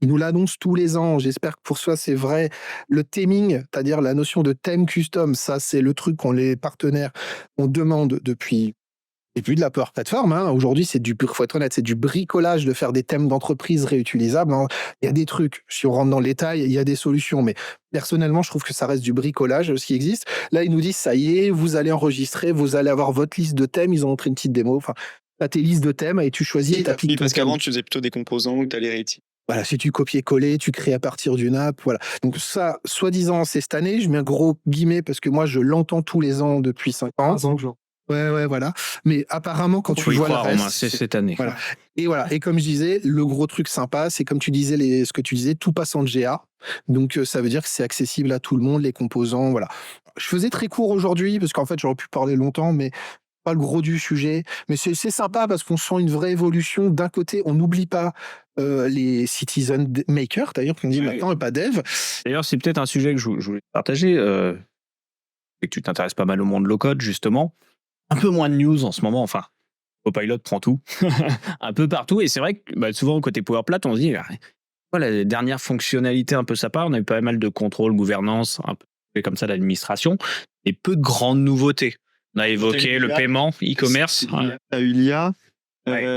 ils nous l'annoncent tous les ans, j'espère que pour soi c'est vrai. Le theming, c'est-à-dire la notion de thème custom, ça c'est le truc qu'on les partenaires, on demande depuis... Et puis de la Power Platform, aujourd'hui, faut être honnête, c'est du bricolage de faire des thèmes d'entreprise réutilisables. Il y a des trucs, si on rentre dans le détail, il y a des solutions, mais personnellement, je trouve que ça reste du bricolage, ce qui existe. Là, ils nous disent, ça y est, vous allez enregistrer, vous allez avoir votre liste de thèmes, ils ont montré une petite démo, t'as tes listes de thèmes et tu choisis et t'appliques. Oui, parce qu'avant, tu faisais plutôt des composants où t'allais réutiliser. Voilà, si tu copies-coller, tu crées à partir d'une app, voilà. Donc ça, soi-disant, c'est cette année, je mets un gros guillemet parce que moi, je l'entends tous les ans depuis 5 ans. 3 ans, genre. Ouais, voilà. Mais apparemment, quand tu vois le reste, c'est cette année. Voilà. Et comme je disais, le gros truc sympa, c'est comme tu disais, ce que tu disais, tout passe en GA. Donc, ça veut dire que c'est accessible à tout le monde, les composants, voilà. Je faisais très court aujourd'hui, parce qu'en fait, j'aurais pu parler longtemps, mais pas le gros du sujet. Mais c'est sympa parce qu'on sent une vraie évolution. D'un côté, on n'oublie pas les citizen makers, d'ailleurs, qu'on dit maintenant, et pas dev. D'ailleurs, c'est peut-être un sujet que je voulais partager, et que tu t'intéresses pas mal au monde low-code, justement. Un peu moins de news en ce moment, Copilot prend tout, un peu partout, et c'est vrai que souvent, côté Power Plat, on se dit, la dernière fonctionnalité un peu sa part, on a eu pas mal de contrôle, gouvernance, un peu comme ça d'administration, et peu de grandes nouveautés. On a évoqué le paiement, e-commerce. T'as eu l'IA,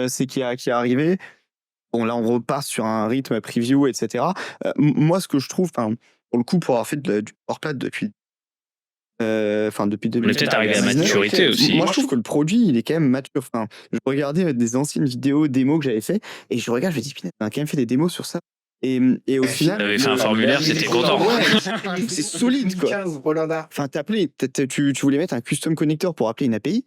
c'est qui est arrivé. Bon, là, on repart sur un rythme preview, etc. Moi, ce que je trouve, pour le coup, pour avoir fait du Power Plat depuis 2019. On est peut-être arrivé à maturité aussi. Moi, je trouve que le produit, il est quand même mature. Je regardais des anciennes vidéos, démos que j'avais fait, et je regarde, je me dis, putain, on a quand même fait des démos sur ça. Et au final. T'avais fait un formulaire, c'était content. C'est solide, quoi. Tu voulais mettre un custom connector pour appeler une API.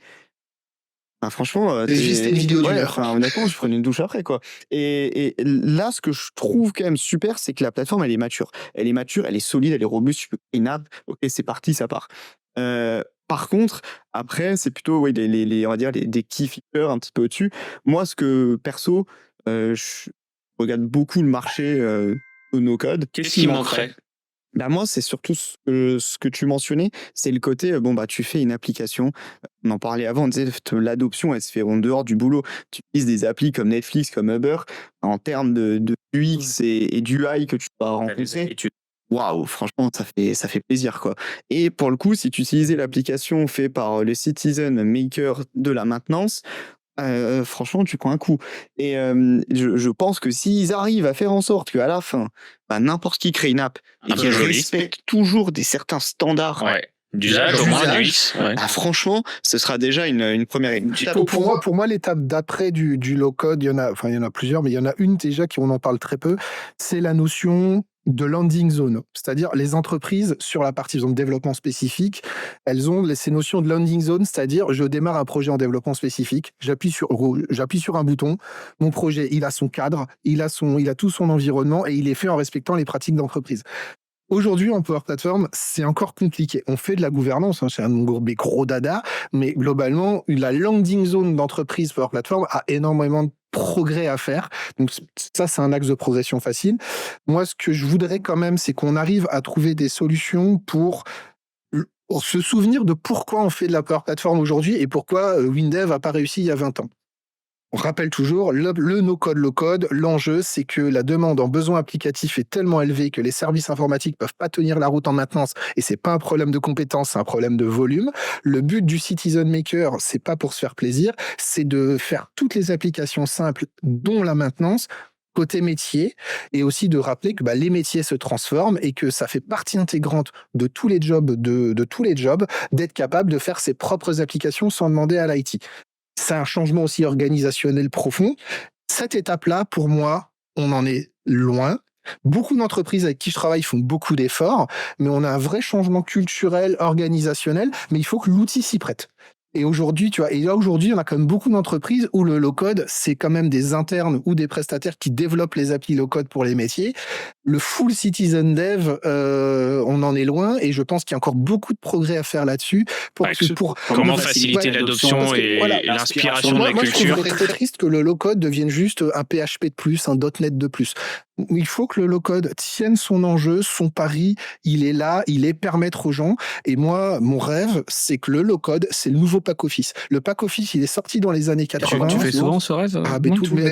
Franchement, c'était une vidéo d'une heure. Honnêtement, je prenais une douche après, quoi. Et là, ce que je trouve quand même super, c'est que la plateforme, elle est mature. Elle est mature, elle est solide, elle est robuste. Tu peux créer une app. Ok, c'est parti, ça part. Par contre, après, c'est plutôt, on va dire, des key features un petit peu au-dessus. Moi, ce que, perso, je regarde beaucoup le marché de no-code. Qu'est-ce qui manquerait? Moi, c'est surtout ce que tu mentionnais, c'est le côté, tu fais une application, on en parlait avant, on disait, l'adoption, elle se fait en dehors du boulot. Tu utilises des applis comme Netflix, comme Uber, en termes de UX et d'UI que tu vas rencontrer. Waouh, franchement, ça fait plaisir, quoi. Et pour le coup, si tu utilisais l'application faite par le Citizen Maker de la maintenance, franchement, tu prends un coup. Et je pense que s'ils arrivent à faire en sorte qu'à la fin, n'importe qui crée une app et qui respecte toujours certains standards d'usage, au moins d'UX, franchement, ce sera déjà une première étape. Pour moi, l'étape d'après du low-code, il y en a plusieurs, mais il y en a une déjà on en parle très peu, c'est la notion de landing zone. C'est-à-dire les entreprises, sur la partie développement spécifique, elles ont ces notions de landing zone, c'est-à-dire je démarre un projet en développement spécifique, j'appuie sur un bouton, mon projet, il a son cadre, il a tout son environnement et il est fait en respectant les pratiques d'entreprise. Aujourd'hui, en Power Platform, c'est encore compliqué. On fait de la gouvernance, c'est un gros dada, mais globalement, la landing zone d'entreprise Power Platform a énormément de progrès à faire. Donc ça, c'est un axe de progression facile. Moi, ce que je voudrais quand même, c'est qu'on arrive à trouver des solutions pour se souvenir de pourquoi on fait de la Power Platform aujourd'hui et pourquoi WinDev n'a pas réussi il y a 20 ans. On rappelle toujours, le no-code, low-code, l'enjeu, c'est que la demande en besoin applicatif est tellement élevée que les services informatiques peuvent pas tenir la route en maintenance, et c'est pas un problème de compétence, c'est un problème de volume. Le but du Citizen Maker, c'est pas pour se faire plaisir, c'est de faire toutes les applications simples, dont la maintenance, côté métier, et aussi de rappeler que les métiers se transforment et que ça fait partie intégrante de tous les jobs, de tous les jobs, d'être capable de faire ses propres applications sans demander à l'IT. C'est un changement aussi organisationnel profond. Cette étape-là, pour moi, on en est loin. Beaucoup d'entreprises avec qui je travaille font beaucoup d'efforts, mais on a un vrai changement culturel, organisationnel, mais il faut que l'outil s'y prête. Et aujourd'hui, aujourd'hui, on a quand même beaucoup d'entreprises où le low-code, c'est quand même des internes ou des prestataires qui développent les applis low-code pour les métiers. Le full citizen dev, on en est loin, et je pense qu'il y a encore beaucoup de progrès à faire là-dessus. Comment faciliter l'adoption et l'inspiration de la culture. Je trouverais très triste que le low-code devienne juste un PHP de plus, un .NET de plus. Il faut que le low-code tienne son enjeu, son pari, il est là, il est permettre aux gens. Et moi, mon rêve, c'est que le low-code, c'est le nouveau pack office. Le pack office, il est sorti dans les années 80. Tu fais souvent ce rêve?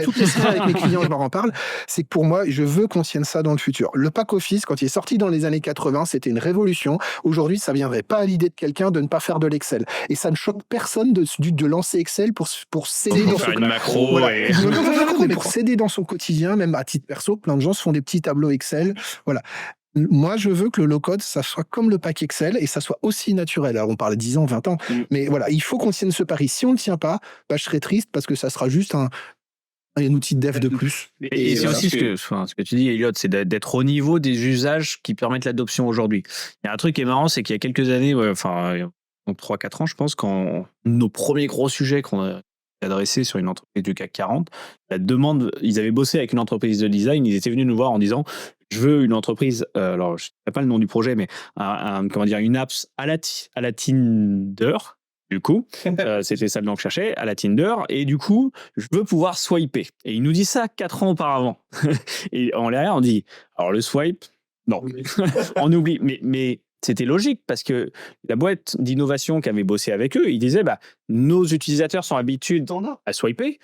Toutes les semaines avec mes clients, je leur en parle. C'est que pour moi, je veux qu'on tienne ça dans le futur. Le pack office, quand il est sorti dans les années 80, c'était une révolution. Aujourd'hui, ça viendrait pas à l'idée de quelqu'un de ne pas faire de l'Excel. Et ça ne choque personne de lancer Excel pour s'aider dans son macro. Mais pour s'aider dans son quotidien, même à titre perso, plein de gens se font des petits tableaux Excel. Voilà. Moi, je veux que le low-code, ça soit comme le pack Excel et ça soit aussi naturel. Alors, on parle 10 ans, 20 ans. Mais voilà, il faut qu'on tienne ce pari. Si on ne le tient pas, je serais triste parce que ça sera juste un outil de dev de plus. Et c'est aussi ce que tu dis, Elliot, c'est d'être au niveau des usages qui permettent l'adoption aujourd'hui. Il y a un truc qui est marrant, c'est qu'il y a quelques années, 3-4 ans, je pense, quand nos premiers gros sujets qu'on a adressés sur une entreprise du CAC 40, la demande, ils avaient bossé avec une entreprise de design, ils étaient venus nous voir en disant je veux une entreprise, alors je ne sais pas le nom du projet, mais une apps à la Tinder. Du coup, c'était ça le nom que je cherchais, à la Tinder, et du coup, je veux pouvoir swiper. Et il nous dit ça 4 ans auparavant. Et en l'air, on dit, alors le swipe, non, on oublie. Mais c'était logique, parce que la boîte d'innovation qui avait bossé avec eux, ils disaient, nos utilisateurs sont habitués à swiper.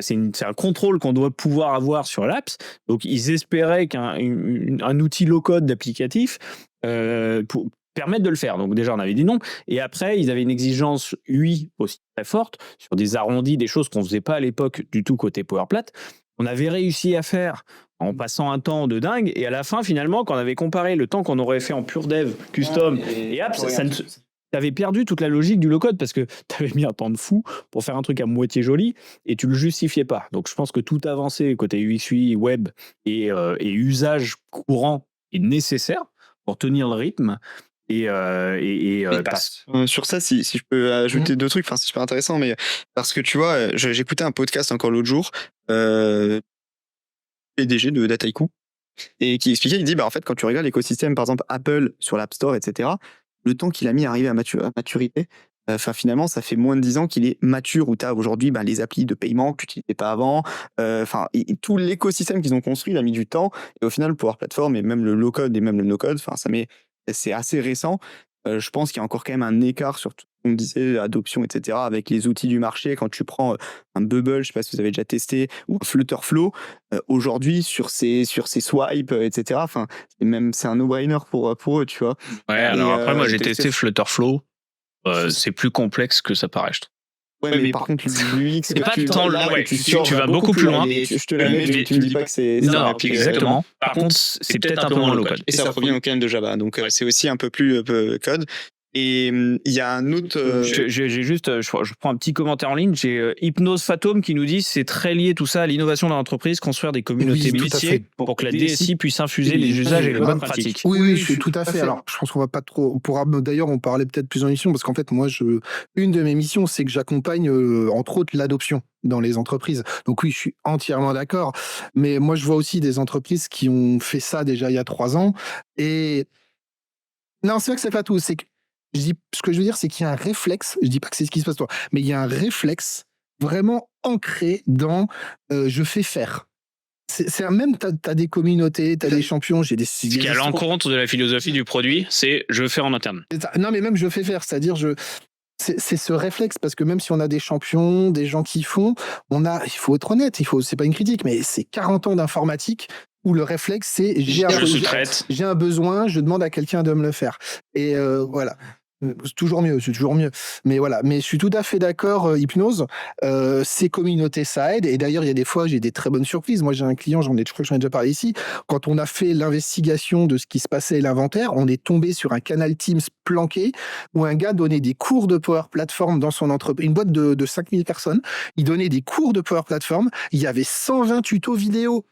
C'est un contrôle qu'on doit pouvoir avoir sur l'apps. Donc, ils espéraient qu'un outil low-code d'applicatif permettre de le faire. Donc déjà, on avait dit non. Et après, ils avaient une exigence UI aussi très forte sur des arrondis, des choses qu'on ne faisait pas à l'époque du tout côté PowerPlat. On avait réussi à faire en passant un temps de dingue. Et à la fin, finalement, quand on avait comparé le temps qu'on aurait fait en pure dev, custom et apps, t'avais perdu toute la logique du low-code parce que t'avais mis un temps de fou pour faire un truc à moitié joli et tu le justifiais pas. Donc, je pense que tout avancé côté UX, UI, web et usage courant est nécessaire pour tenir le rythme. Sur ça, si je peux ajouter 2 trucs, c'est super intéressant, mais parce que tu vois, j'écoutais un podcast encore l'autre jour, PDG de Dataiku, et qui expliquait, il dit, en fait, quand tu regardes l'écosystème, par exemple Apple sur l'App Store, etc., le temps qu'il a mis à arriver à maturité, finalement, ça fait moins de 10 ans qu'il est mature, où tu as aujourd'hui les applis de paiement que tu n'utilisais pas avant. Tout l'écosystème qu'ils ont construit, il a mis du temps. Et au final, Power Platform et même le low-code et même le no-code, c'est assez récent. Je pense qu'il y a encore quand même un écart sur tout ce qu'on disait, adoption, etc., avec les outils du marché. Quand tu prends un Bubble, je ne sais pas si vous avez déjà testé, ou un Flutterflow, aujourd'hui, sur ces swipes, etc., c'est un no-brainer pour eux, tu vois. Ouais, alors après, moi, j'ai testé Flutterflow. C'est plus complexe que ça paraît, je trouve. Ouais, mais par contre, l'UX, c'est pas tant là, tu vas beaucoup plus loin. Je te la mets, mais tu ne dis pas que c'est. Non, exactement. Par contre, c'est peut-être un peu moins low-code. Et ça provient quand même de Java, donc c'est aussi un peu plus code. Et il y a un autre. J'ai juste, je prends un petit commentaire en ligne. J'ai Hypnose Fatome qui nous dit c'est très lié tout ça à l'innovation de l'entreprise, construire des communautés Oui, tout à métiers fait. pour que la DSI puisse infuser les usages et les bonnes pratiques. Oui, je suis tout à fait. Alors, je pense qu'on va pas trop. D'ailleurs, on parlait peut-être plus en mission parce qu'en fait, moi, une de mes missions, c'est que j'accompagne, entre autres, l'adoption dans les entreprises. Donc oui, je suis entièrement d'accord. Mais moi, je vois aussi des entreprises qui ont fait ça déjà il y a 3 ans. Et non, c'est vrai que c'est pas tout. Ce que je veux dire, c'est qu'il y a un réflexe. Je dis pas que c'est ce qui se passe toi, mais il y a un réflexe vraiment ancré dans je fais faire. Même t'as des communautés, t'as des champions, j'ai des. Ce qui est à l'encontre de la philosophie du produit, c'est je fais en interne. Non, mais même je fais faire, c'est-à-dire c'est ce réflexe parce que même si on a des champions, des gens qui font, il faut être honnête, c'est pas une critique, mais c'est 40 ans d'informatique où le réflexe c'est j'ai un besoin, je demande à quelqu'un de me le faire. Et voilà. C'est toujours mieux. Mais voilà. Mais je suis tout à fait d'accord, Hypnose. Ces communautés, ça aide. Et d'ailleurs, il y a des fois, j'ai des très bonnes surprises. Moi, j'ai un client, je crois que j'en ai déjà parlé ici. Quand on a fait l'investigation de ce qui se passait à l'inventaire, on est tombé sur un canal Teams planqué où un gars donnait des cours de Power Platform dans son entreprise, une boîte de 5000 personnes. Il donnait des cours de Power Platform. Il y avait 120 tutos vidéo.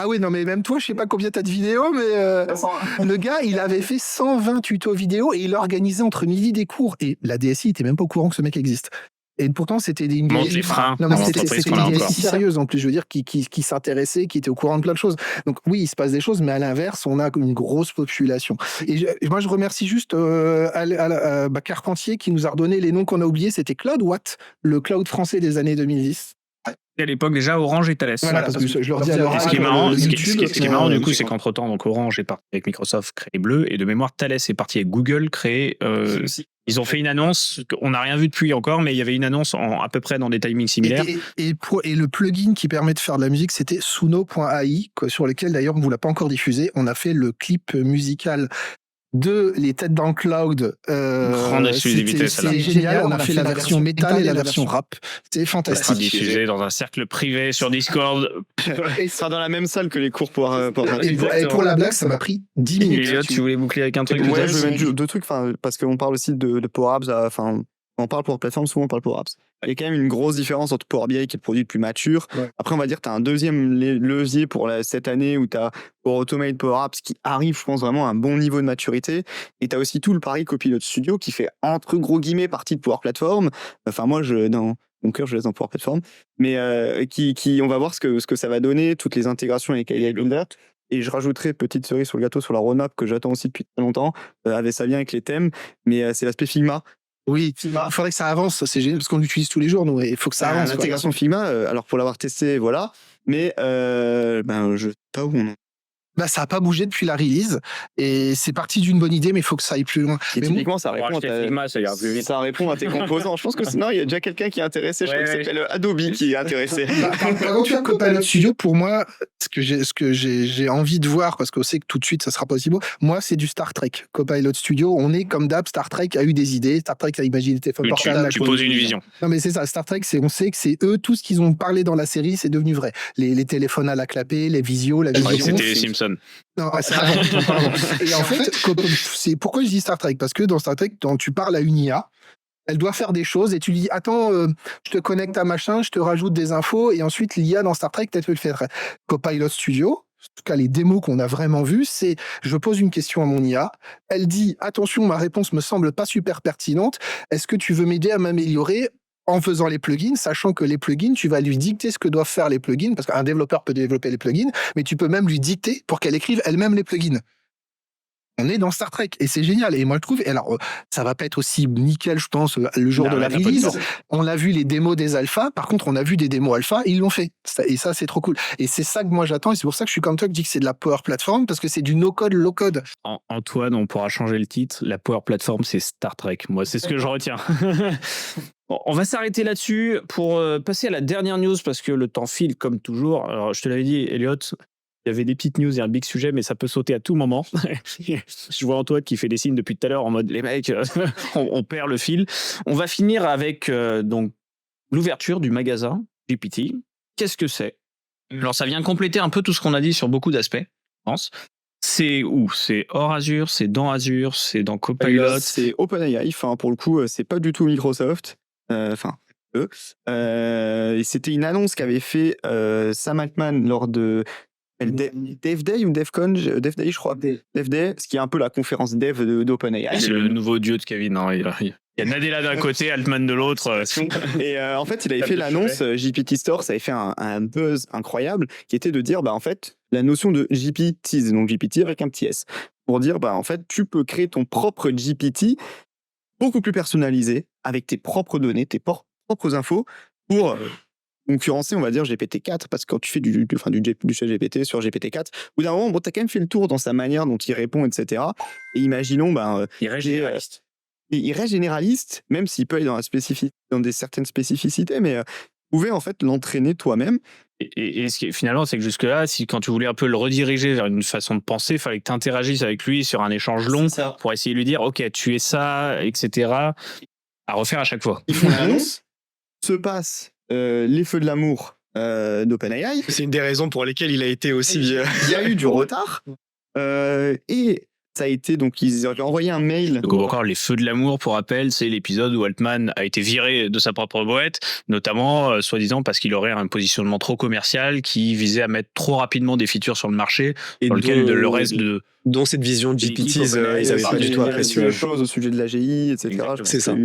Ah oui, non, mais même toi, je sais pas combien t'as de vidéos, mais le gars, il avait fait 120 tutos vidéo et il organisait entre midi des cours. Et la DSI était même pas au courant que ce mec existe. Et pourtant, c'était des freins. Non, mais c'était une DSI sérieuse en plus, je veux dire, qui s'intéressait, qui était au courant de plein de choses. Donc oui, il se passe des choses, mais à l'inverse, on a une grosse population. Et moi, je remercie juste Carpentier qui nous a redonné les noms qu'on a oubliés. C'était CloudWatt, le cloud français des années 2010. À l'époque déjà Orange et Thales. Voilà, parce que je leur dis à l'oral. Ce qui est marrant du coup, c'est qu'entre-temps, donc Orange est parti avec Microsoft, créé Bleu, et de mémoire Thales est parti avec Google, créé. Ils ont fait une annonce, on n'a rien vu depuis encore, mais il y avait une annonce à peu près dans des timings similaires. Et le plugin qui permet de faire de la musique, c'était Suno.ai, sur lequel d'ailleurs on ne vous l'a pas encore diffusé. On a fait le clip musical de Les Têtes dans le Cloud. Grande exclusivité, c'est génial. On a fait la version métal et la version rap. C'était fantastique. Diffusé dans un cercle privé sur Discord. Et ça sera dans la même salle que les cours pour et pour la blague, ça m'a pris 10 minutes. Elliot, tu voulais boucler avec un truc? Ouais, je vais mettre 2 trucs, parce qu'on parle aussi de Power Apps, on parle pour plateforme, souvent on parle Power Apps. Il y a quand même une grosse différence entre Power BI qui est le produit le plus mature. Ouais. Après, on va dire que tu as un deuxième levier pour cette année où tu as Power Automate, Power Apps qui arrive, je pense, vraiment à un bon niveau de maturité. Et tu as aussi tout le pari Copilot Studio qui fait, entre gros guillemets, partie de Power Platform. Enfin, moi, dans mon cœur, je laisse dans Power Platform. Mais on va voir ce que ça va donner, toutes les intégrations avec AI Builder. Et je rajouterai petite cerise sur le gâteau sur la roadmap que j'attends aussi depuis très longtemps. Ça vient avec les thèmes, mais c'est l'aspect Figma. Oui, il faudrait que ça avance, c'est génial parce qu'on l'utilise tous les jours, nous, et il faut que ça avance. L'intégration Figma, alors pour l'avoir testé, voilà, mais je sais pas où on en. Ça n'a pas bougé depuis la release et c'est parti d'une bonne idée, mais il faut que ça aille plus loin. Et typiquement, ça répond à tes composants. Je pense que sinon, il y a déjà quelqu'un qui est intéressé. Je crois que s'appelle Adobe qui est intéressé. Quand tu as Copilot Studio, pour moi, ce que j'ai envie de voir, parce qu'on sait que tout de suite, ça sera possible, moi, c'est du Star Trek. Copilot Studio, on est comme d'hab, Star Trek a eu des idées, Star Trek a imaginé des portables. Tu poses une vision. Non, mais c'est ça, Star Trek, on sait que c'est eux, tout ce qu'ils ont parlé dans la série, c'est devenu vrai. Les téléphones à la clapée, les visios, la vision. C'était les Simpsons. Non, c'est avant. Et en fait, c'est pourquoi je dis Star Trek, parce que dans Star Trek, quand tu parles à une IA, elle doit faire des choses et tu lui dis attends, je te connecte à machin, je te rajoute des infos et ensuite l'IA dans Star Trek peut-être le faire. Copilot Studio, en tout cas les démos qu'on a vraiment vues, c'est je pose une question à mon IA, elle dit attention, ma réponse me semble pas super pertinente, est-ce que tu veux m'aider à m'améliorer en faisant les plugins, sachant que les plugins, tu vas lui dicter ce que doivent faire les plugins, parce qu'un développeur peut développer les plugins, mais tu peux même lui dicter pour qu'elle écrive elle-même les plugins. On est dans Star Trek et c'est génial. Et moi, je trouve, et alors, ça va pas être aussi nickel, je pense, le jour de la release. On a vu les démos des alphas. Par contre, on a vu des démos alpha, ils l'ont fait. Et ça, c'est trop cool. Et c'est ça que moi, j'attends. Et c'est pour ça que je suis comme toi, que je dis que c'est de la Power Platform, parce que c'est du no-code, low-code. Antoine, on pourra changer le titre. La Power Platform, c'est Star Trek. Moi, c'est ce que je retiens. Bon, on va s'arrêter là-dessus pour passer à la dernière news, parce que le temps file comme toujours. Alors, je te l'avais dit, Elliot, il y avait des petites news et un big sujet, mais ça peut sauter à tout moment. Je vois Antoine qui fait des signes depuis tout à l'heure en mode les mecs, on perd le fil. On va finir avec donc l'ouverture du magasin GPT. Qu'est-ce que c'est? Alors ça vient compléter un peu tout ce qu'on a dit sur beaucoup d'aspects, je pense. C'est où? C'est hors Azure, c'est dans Azure, c'est dans Copilot. C'est OpenAI. Enfin, pour le coup, c'est pas du tout Microsoft. Enfin, eux. Et c'était une annonce qu'avait fait Sam Altman lors de Dev Day ou DevCon, Dev Day, je crois. Dev Day, ce qui est un peu la conférence dev d'OpenAI. C'est le nouveau dieu de Kevin. Non, il y a Nadella d'un côté, Altman de l'autre. Et en fait, il avait fait l'annonce GPT Store, ça avait fait un buzz incroyable qui était de dire, en fait, la notion de GPTs, donc GPT avec un petit S, pour dire, en fait, tu peux créer ton propre GPT beaucoup plus personnalisé avec tes propres données, tes propres infos pour concurrencer, on va dire, GPT-4, parce que quand tu fais du chat GPT sur GPT-4, au bout d'un moment, tu as quand même fait le tour dans sa manière dont il répond, etc. Et imaginons, il reste généraliste. Il reste généraliste, même s'il peut aller dans des certaines spécificités, mais tu pouvais en fait l'entraîner toi-même. Et ce qui est, finalement, c'est que jusque-là, quand tu voulais un peu le rediriger vers une façon de penser, il fallait que tu interagisses avec lui sur un échange long pour essayer de lui dire, OK, tu es ça, etc., à refaire à chaque fois. Ils font l'annonce, se passe les feux de l'amour d'OpenAI. C'est une des raisons pour lesquelles il a été aussi... Il y a eu du retard. Et ça a été, donc ils avaient envoyé un mail. Donc encore les feux de l'amour, pour rappel, c'est l'épisode où Altman a été viré de sa propre boîte, notamment soi-disant parce qu'il aurait un positionnement trop commercial qui visait à mettre trop rapidement des features sur le marché, et dans lequel le reste de... Dont cette vision de GPTs, ils n'avaient pas du tout apprécié. Des choses au sujet de l'AGI, etc. C'est ça.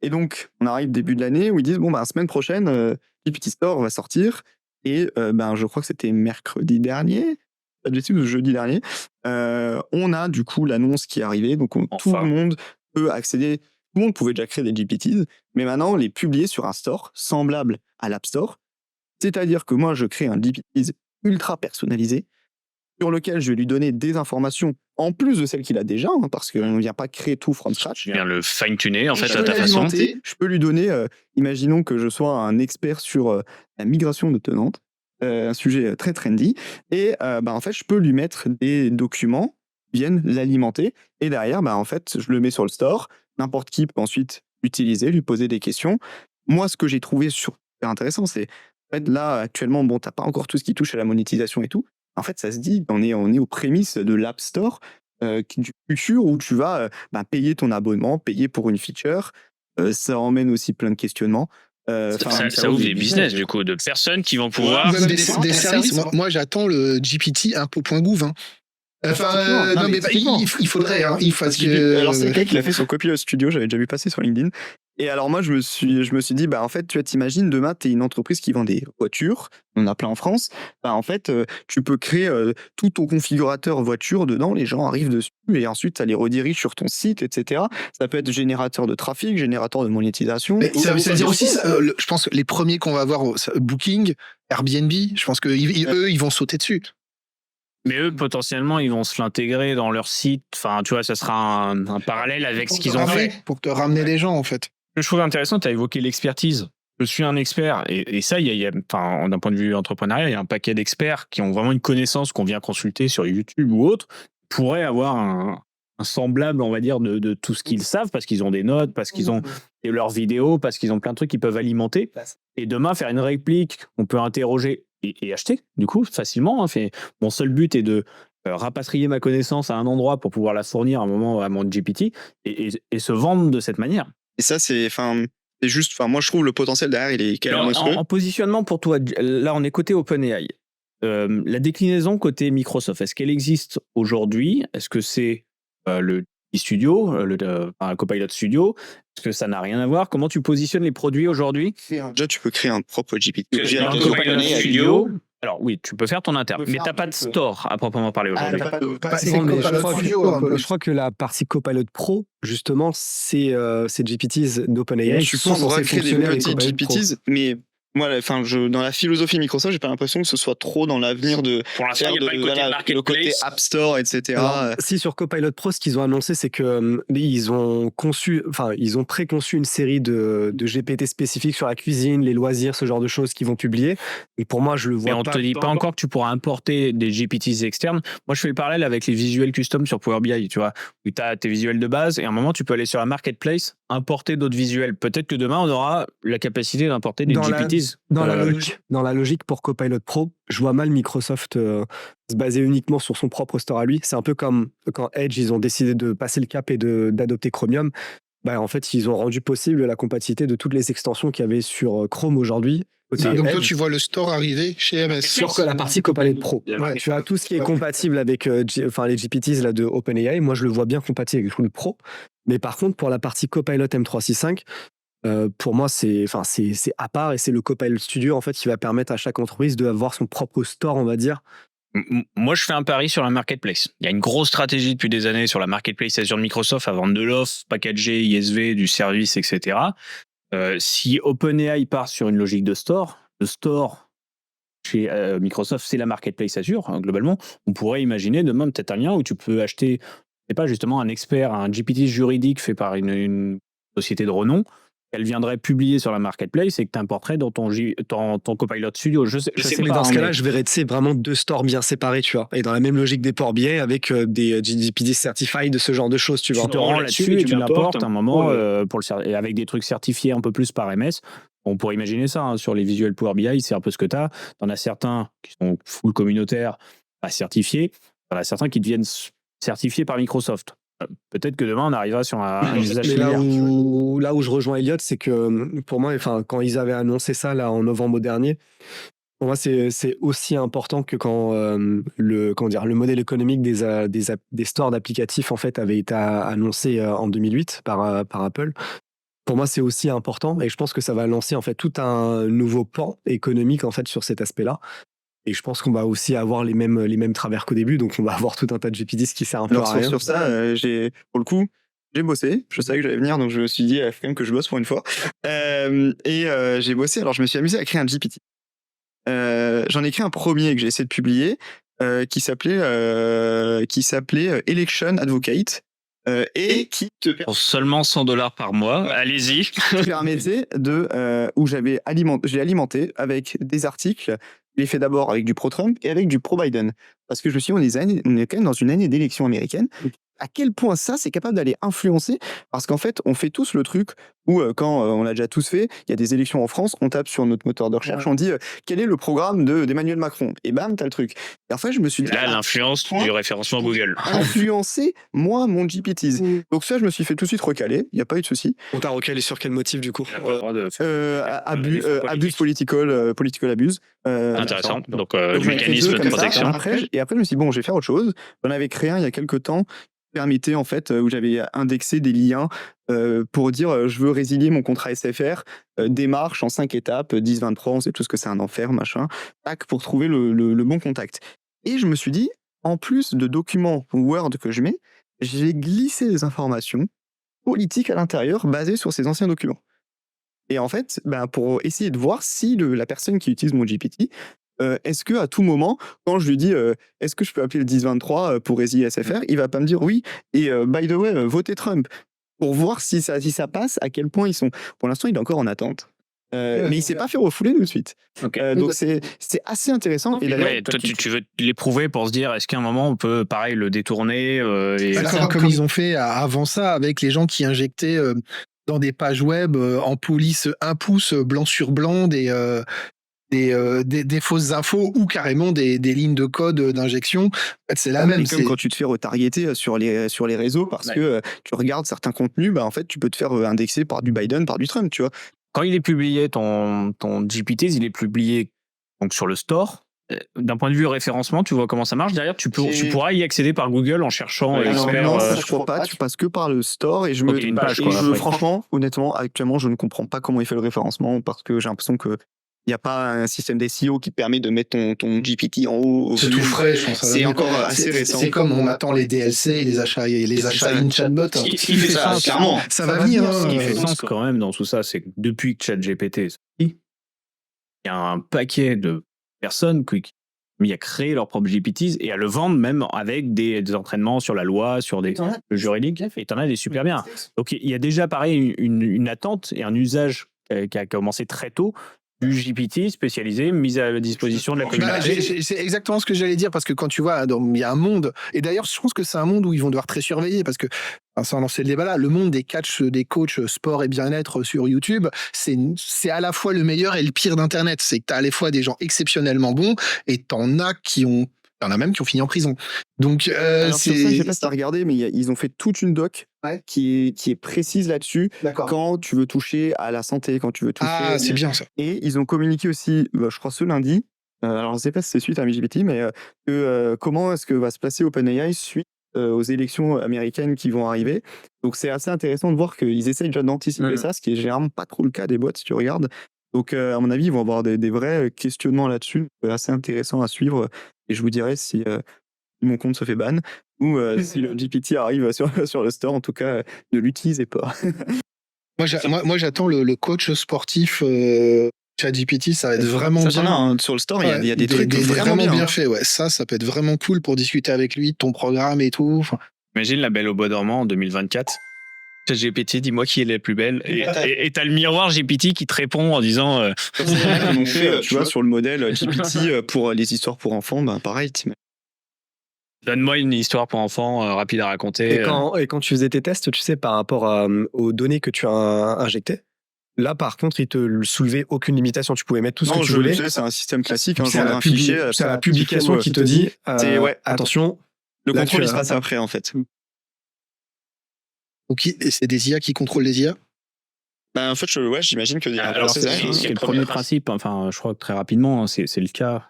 Et donc, on arrive début de l'année où ils disent, semaine prochaine, GPT Store va sortir. Et je crois que c'était mercredi dernier, ou jeudi dernier, on a du coup l'annonce qui est arrivée. Donc, tout le monde peut accéder. Tout le monde pouvait déjà créer des GPTs, mais maintenant, les publier sur un store semblable à l'App Store. C'est-à-dire que moi, je crée un GPT ultra personnalisé sur lequel je vais lui donner des informations en plus de celles qu'il a déjà, parce qu'on ne vient pas créer tout from scratch. Tu viens le fine-tuner, en fait, à ta façon. Je peux lui donner, imaginons que je sois un expert sur la migration de tenantes, un sujet très trendy, et en fait, je peux lui mettre des documents qui viennent l'alimenter, et derrière, en fait, je le mets sur le store, n'importe qui peut ensuite l'utiliser, lui poser des questions. Moi, ce que j'ai trouvé super intéressant, c'est, en fait, là, actuellement, t'as pas encore tout ce qui touche à la monétisation et tout. En fait, ça se dit, on est aux prémices de l'App Store du futur où tu vas payer ton abonnement, payer pour une feature. Ça emmène aussi plein de questionnements. Ça ouvre des business, du coup, de personnes qui vont pouvoir... Même des services. Moi, j'attends le GPT impôt.gouv. Il faudrait. Alors, c'est quelqu'un qui l'a fait sur Copilot Studio, j'avais déjà vu passer sur LinkedIn. Et alors moi, je me suis dit, en fait, tu t'imagines, demain, tu es une entreprise qui vend des voitures, on en a plein en France, en fait, tu peux créer tout ton configurateur voiture dedans, les gens arrivent dessus, et ensuite, ça les redirige sur ton site, etc. Ça peut être générateur de trafic, générateur de monétisation. Ça veut dire aussi, je pense que les premiers qu'on va voir, Booking, Airbnb, je pense qu'eux, ils vont sauter dessus. Mais eux, potentiellement, ils vont se l'intégrer dans leur site. Enfin, tu vois, ça sera un parallèle avec ce qu'ils ont fait. Pour te ramener les gens, en fait. Ce que je trouve intéressant, tu as évoqué l'expertise. Je suis un expert. Et ça, d'un point de vue entrepreneurial, il y a un paquet d'experts qui ont vraiment une connaissance qu'on vient consulter sur YouTube ou autre, pourraient avoir un semblable, on va dire, de tout ce qu'ils savent, parce qu'ils ont des notes, parce qu'ils ont leurs vidéos, parce qu'ils ont plein de trucs qu'ils peuvent alimenter. Et demain, faire une réplique, on peut interroger et acheter, du coup, facilement. Mon seul but est de rapatrier ma connaissance à un endroit pour pouvoir la fournir à un moment à mon GPT et se vendre de cette manière. Et ça, c'est juste, moi, je trouve le potentiel derrière, il est quand même monstrueux. En positionnement pour toi, là, on est côté OpenAI. La déclinaison côté Microsoft, est-ce qu'elle existe aujourd'hui? Est-ce que c'est le Studio, le Copilot Studio? Est-ce que ça n'a rien à voir? Comment tu positionnes les produits aujourd'hui? Déjà, tu peux créer un propre GPT. Un Copilot Studio. Alors oui, tu peux faire ton interne, mais tu n'as pas de store à proprement parler aujourd'hui. Je crois que la partie Copilot Pro, justement, c'est GPTs d'OpenAI. Je pense qu'on va créer des petits GPTs, mais moi, dans la philosophie Microsoft, j'ai pas l'impression que ce soit trop dans l'avenir de pour l'instant, il n'y a pas le côté App Store, etc. Alors, si sur Copilot Pro, ce qu'ils ont annoncé, c'est que ils ont préconçu une série de GPT spécifiques sur la cuisine, les loisirs, ce genre de choses qu'ils vont publier. Et pour moi, je le vois pas. Mais on te dit pas encore que tu pourras importer des GPTs externes. Moi, je fais le parallèle avec les visuels custom sur Power BI, tu vois, où tu as tes visuels de base et à un moment, tu peux aller sur la marketplace, importer d'autres visuels. Peut-être que demain, on aura la capacité d'importer des GPTs GPTs. Dans la logique pour Copilot Pro, je vois mal Microsoft se baser uniquement sur son propre store à lui. C'est un peu comme quand Edge, ils ont décidé de passer le cap et d'adopter Chromium. Bah, en fait, ils ont rendu possible la compatibilité de toutes les extensions qu'il y avait sur Chrome aujourd'hui. Donc toi, tu vois le store arriver chez MS. Sur la partie Copilot Pro. Ouais, tu as tout ce qui est compatible avec les GPTs là, de OpenAI. Moi, je le vois bien compatible avec le Pro. Mais par contre, pour la partie Copilot M365, pour moi, c'est à part et c'est le Copilot Studio en fait, qui va permettre à chaque entreprise d'avoir son propre store, on va dire. Moi, je fais un pari sur la marketplace. Il y a une grosse stratégie depuis des années sur la marketplace Azure de Microsoft à vendre de l'offre, packagé, ISV, du service, etc. Si OpenAI part sur une logique de store, le store chez Microsoft, c'est la marketplace Azure, hein, globalement. On pourrait imaginer demain peut-être un lien où tu peux acheter, je sais pas, justement un expert, un GPT juridique fait par une société de renom. Elle viendrait publier sur la marketplace et que tu importerais dans ton Copilot Studio. Je sais Mais pas, dans ce cas-là, je verrais vraiment 2 stores bien séparés, tu vois. Et dans la même logique des ports BI avec des GPT certified, de ce genre de choses, tu vois. Tu te rends là-dessus et tu l'importes à un moment et avec des trucs certifiés un peu plus par MS. On pourrait imaginer ça hein, sur les visuels Power BI, c'est un peu ce que tu as. T'en as certains qui sont full communautaires, pas certifiés. T'en as certains qui deviennent certifiés par Microsoft. Peut-être que demain on arrivera sur un usage Mais similaire. là où je rejoins Elliot, c'est que pour moi, quand ils avaient annoncé ça là en novembre dernier, pour moi c'est aussi important que quand le modèle économique des stores d'applicatifs en fait avait été annoncé en 2008 par Apple. Pour moi, c'est aussi important et je pense que ça va lancer en fait tout un nouveau pan économique en fait sur cet aspect-là. Et je pense qu'on va aussi avoir les mêmes travers qu'au début, donc on va avoir tout un tas de GPTs qui sert un peu à rien. Sur ça, pour le coup, j'ai bossé. Je savais que j'allais venir, donc je me suis dit, il faut quand même que je bosse pour une fois. J'ai bossé, alors je me suis amusé à créer un GPT. J'en ai créé un premier que j'ai essayé de publier, qui s'appelait Election Advocate. Et qui te Pour seulement $100 par mois, allez-y. permettait où j'ai alimenté avec des articles. Je l'ai fait d'abord avec du pro-Trump et avec du pro-Biden. Parce que je me suis dit, on est quand même dans une année d'élection américaine. À quel point ça, c'est capable d'aller influencer? Parce qu'en fait, on fait tous le truc où, quand on l'a déjà tous fait, il y a des élections en France, on tape sur notre moteur de recherche, on dit quel est le programme d'Emmanuel Macron? Et bam, t'as le truc. Et en fait, je me suis dit. Là, l'influence du référencement Google. Influencer, moi, mon GPTs. Donc, ça, je me suis fait tout de suite recaler. Il n'y a pas eu de souci. On t'a recalé sur quel motif du coup? Abuse political abuse. Intéressant. Donc, j'en ai fait mécanisme deux de comme ça. protection. Après, je me suis dit, bon, je vais faire autre chose. J'en avais créé un il y a quelques temps, permettait en fait, où j'avais indexé des liens pour dire je veux résilier mon contrat SFR, démarche en 5 étapes, 10, 23, on sait tous que c'est un enfer, machin, tac, pour trouver le bon contact. Et je me suis dit, en plus de documents Word que je mets, j'ai glissé des informations politiques à l'intérieur basées sur ces anciens documents. Et en fait, pour essayer de voir si la personne qui utilise mon GPT, est-ce que à tout moment, quand je lui dis est-ce que je peux appeler le 1023 pour résilier SFR, il va pas me dire oui, et by the way, votez Trump, pour voir si ça passe, à quel point ils sont. Pour l'instant, il est encore en attente. Mais il s'est pas fait refouler tout de suite. Donc c'est assez intéressant. Et ouais, toi, tu veux l'éprouver pour se dire est-ce qu'à un moment on peut pareil le détourner comme ils ont fait avant ça avec les gens qui injectaient dans des pages web en police 1 pouce blanc sur blanc des fausses infos ou carrément des lignes de code d'injection. En fait, c'est la même. Comme quand tu te fais retargeter sur les réseaux parce que tu regardes certains contenus, en fait, tu peux te faire indexer par du Biden, par du Trump, tu vois. Quand il est publié, ton GPT, il est publié donc sur le store. D'un point de vue référencement, tu vois comment ça marche. Derrière, tu pourras y accéder par Google en cherchant expert. Non, ça, je crois pas. Tu passes que par le store et franchement, honnêtement, actuellement, je ne comprends pas comment il fait le référencement parce que j'ai l'impression que il n'y a pas un système d'SEO qui permet de mettre ton GPT en haut. C'est tout frais, je pense. C'est encore assez récent. C'est comme on attend les DLC et les achats in chatbot. Ce qui fait ça, clairement. Ça va venir. Ce qui fait sens quand même dans tout ça, c'est que depuis que ChatGPT est sorti, il y a un paquet de personnes qui mis à créer leurs propres GPTs et à le vendre même avec des entraînements sur la loi, sur des juridiques, et t'en as des super bien. Donc il y a déjà pareil une attente et un usage qui a commencé très tôt. du GPT spécialisé mis à la disposition de la communauté. C'est exactement ce que j'allais dire, parce que quand tu vois, il y a un monde, et d'ailleurs, je pense que c'est un monde où ils vont devoir très surveiller, parce que, sans lancer le débat là, le monde des coachs sport et bien-être sur YouTube, c'est à la fois le meilleur et le pire d'Internet. C'est que tu as à la fois des gens exceptionnellement bons, et t'en as même qui ont fini en prison. Donc, Alors, sur ça, je sais pas si t'as regardé, mais ils ont fait toute une doc qui est précise là-dessus. D'accord. Quand tu veux toucher à la santé, quand tu veux toucher. Ah, c'est bien ça. Et ils ont communiqué aussi, je crois ce lundi, alors je sais pas si c'est suite à MGPT, mais comment est-ce que va se passer OpenAI suite aux élections américaines qui vont arriver. Donc c'est assez intéressant de voir qu'ils essayent déjà d'anticiper ça, ce qui est généralement pas trop le cas des bots si tu regardes. Donc à mon avis, ils vont avoir des vrais questionnements là-dessus, assez intéressant à suivre. Et je vous dirai si mon compte se fait ban ou si le GPT arrive sur le store. En tout cas, ne l'utilisez pas. Moi, j'attends le coach sportif ChatGPT, ça va être vraiment ça, bien. t'en as, hein, sur le store, il y a des trucs vraiment bien bien fait. Ouais. Ça peut être vraiment cool pour discuter avec lui de ton programme et tout. Enfin, Imagine La Belle au Bois dormant en 2024. GPT, dis-moi qui est la plus belle. Et t'as le miroir GPT qui te répond en disant. Donc, tu vois, sur le modèle GPT pour les histoires pour enfants, pareil. Donne-moi une histoire pour enfants rapide à raconter. Et quand tu faisais tes tests, tu sais, par rapport aux données que tu as injectées, là, par contre, il te soulevait aucune limitation. Tu pouvais mettre tout ce que tu voulais. C'est un système classique. C'est à la publication qui te dit attention. Le contrôle, il se passe après, en fait. et c'est des IA qui contrôlent les IA. En fait, j'imagine que. Alors, c'est le premier principe. Enfin, je crois que très rapidement, c'est le cas.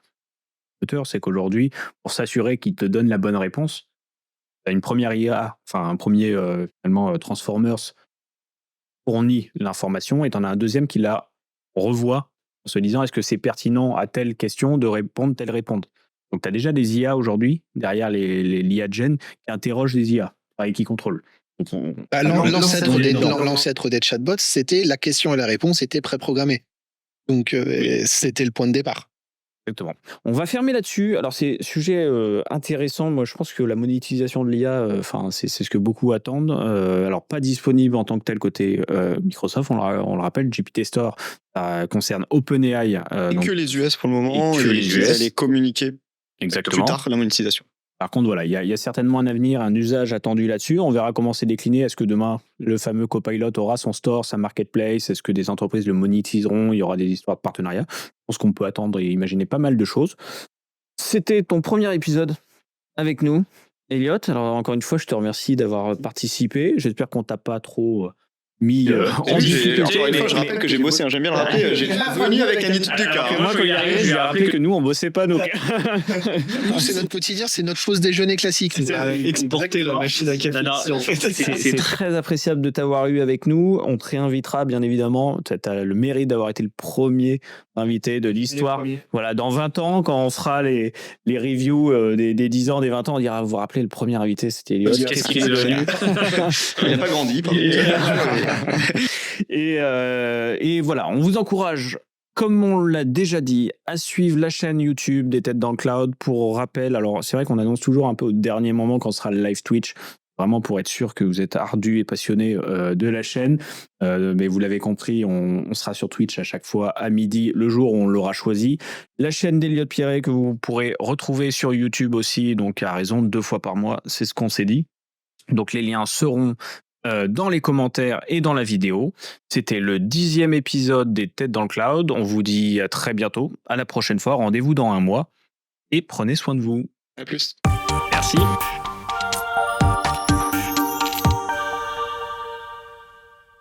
C'est qu'aujourd'hui, pour s'assurer qu'il te donne la bonne réponse, tu as une première IA, enfin un premier finalement Transformers fournit l'information et tu en as un deuxième qui la revoit en se disant est-ce que c'est pertinent à telle question de répondre telle réponse. Donc tu as déjà des IA aujourd'hui derrière l'IA Gen qui interrogent des IA et qui contrôlent. L'ancêtre des chatbots, c'était la question et la réponse étaient préprogrammées. Donc c'était le point de départ. Exactement. On va fermer là-dessus. Alors, c'est sujet intéressant. Moi, je pense que la monétisation de l'IA, c'est ce que beaucoup attendent. Alors, pas disponible en tant que tel côté Microsoft. On le rappelle, GPT Store concerne OpenAI. Que les US pour le moment. Et que les US. Allez communiquer Exactement. plus tard la monétisation. Par contre, voilà, il y a certainement un avenir, un usage attendu là-dessus. On verra comment c'est décliné. Est-ce que demain, le fameux Copilot aura son store, sa marketplace? Est-ce que des entreprises le monétiseront? Il y aura des histoires de partenariat. Je pense qu'on peut attendre et imaginer pas mal de choses. C'était ton premier épisode avec nous, Elliot. Alors, encore une fois, je te remercie d'avoir participé. J'espère qu'on t'a pas trop mis en difficulté. Je rappelle que j'ai bossé, j'aime bien le rappeler. J'ai venu avec un étude de cas. Moi, quand il arrive, je lui ai rappelé que nous, on bossait pas. Donc... Nous, c'est notre quotidien, c'est notre pause déjeuner classique. Exporter la machine à café. C'est très appréciable de t'avoir eu avec nous. On te réinvitera, bien évidemment. Tu as le mérite d'avoir été le premier invité de l'histoire. Voilà, dans 20 ans, quand on fera les reviews des 10 ans, des 20 ans, on dira, vous vous rappelez, le premier invité, c'était Elliot. Qu'est-ce qu'il est devenu? Il n'a pas grandi, par contre. Et voilà, on vous encourage, comme on l'a déjà dit, à suivre la chaîne YouTube des Têtes dans le Cloud. Pour rappel, alors c'est vrai qu'on annonce toujours un peu au dernier moment quand sera le live Twitch, vraiment pour être sûr que vous êtes ardus et passionnés de la chaîne. Mais vous l'avez compris, on sera sur Twitch à chaque fois à midi, le jour où on l'aura choisi. La chaîne d'Elliot Pierret que vous pourrez retrouver sur YouTube aussi, donc à raison de 2 fois par mois, c'est ce qu'on s'est dit. Donc les liens seront dans les commentaires et dans la vidéo. C'était le 10e épisode des Têtes dans le Cloud. On vous dit à très bientôt, à la prochaine fois. Rendez-vous dans 1 mois et prenez soin de vous. À plus. Merci.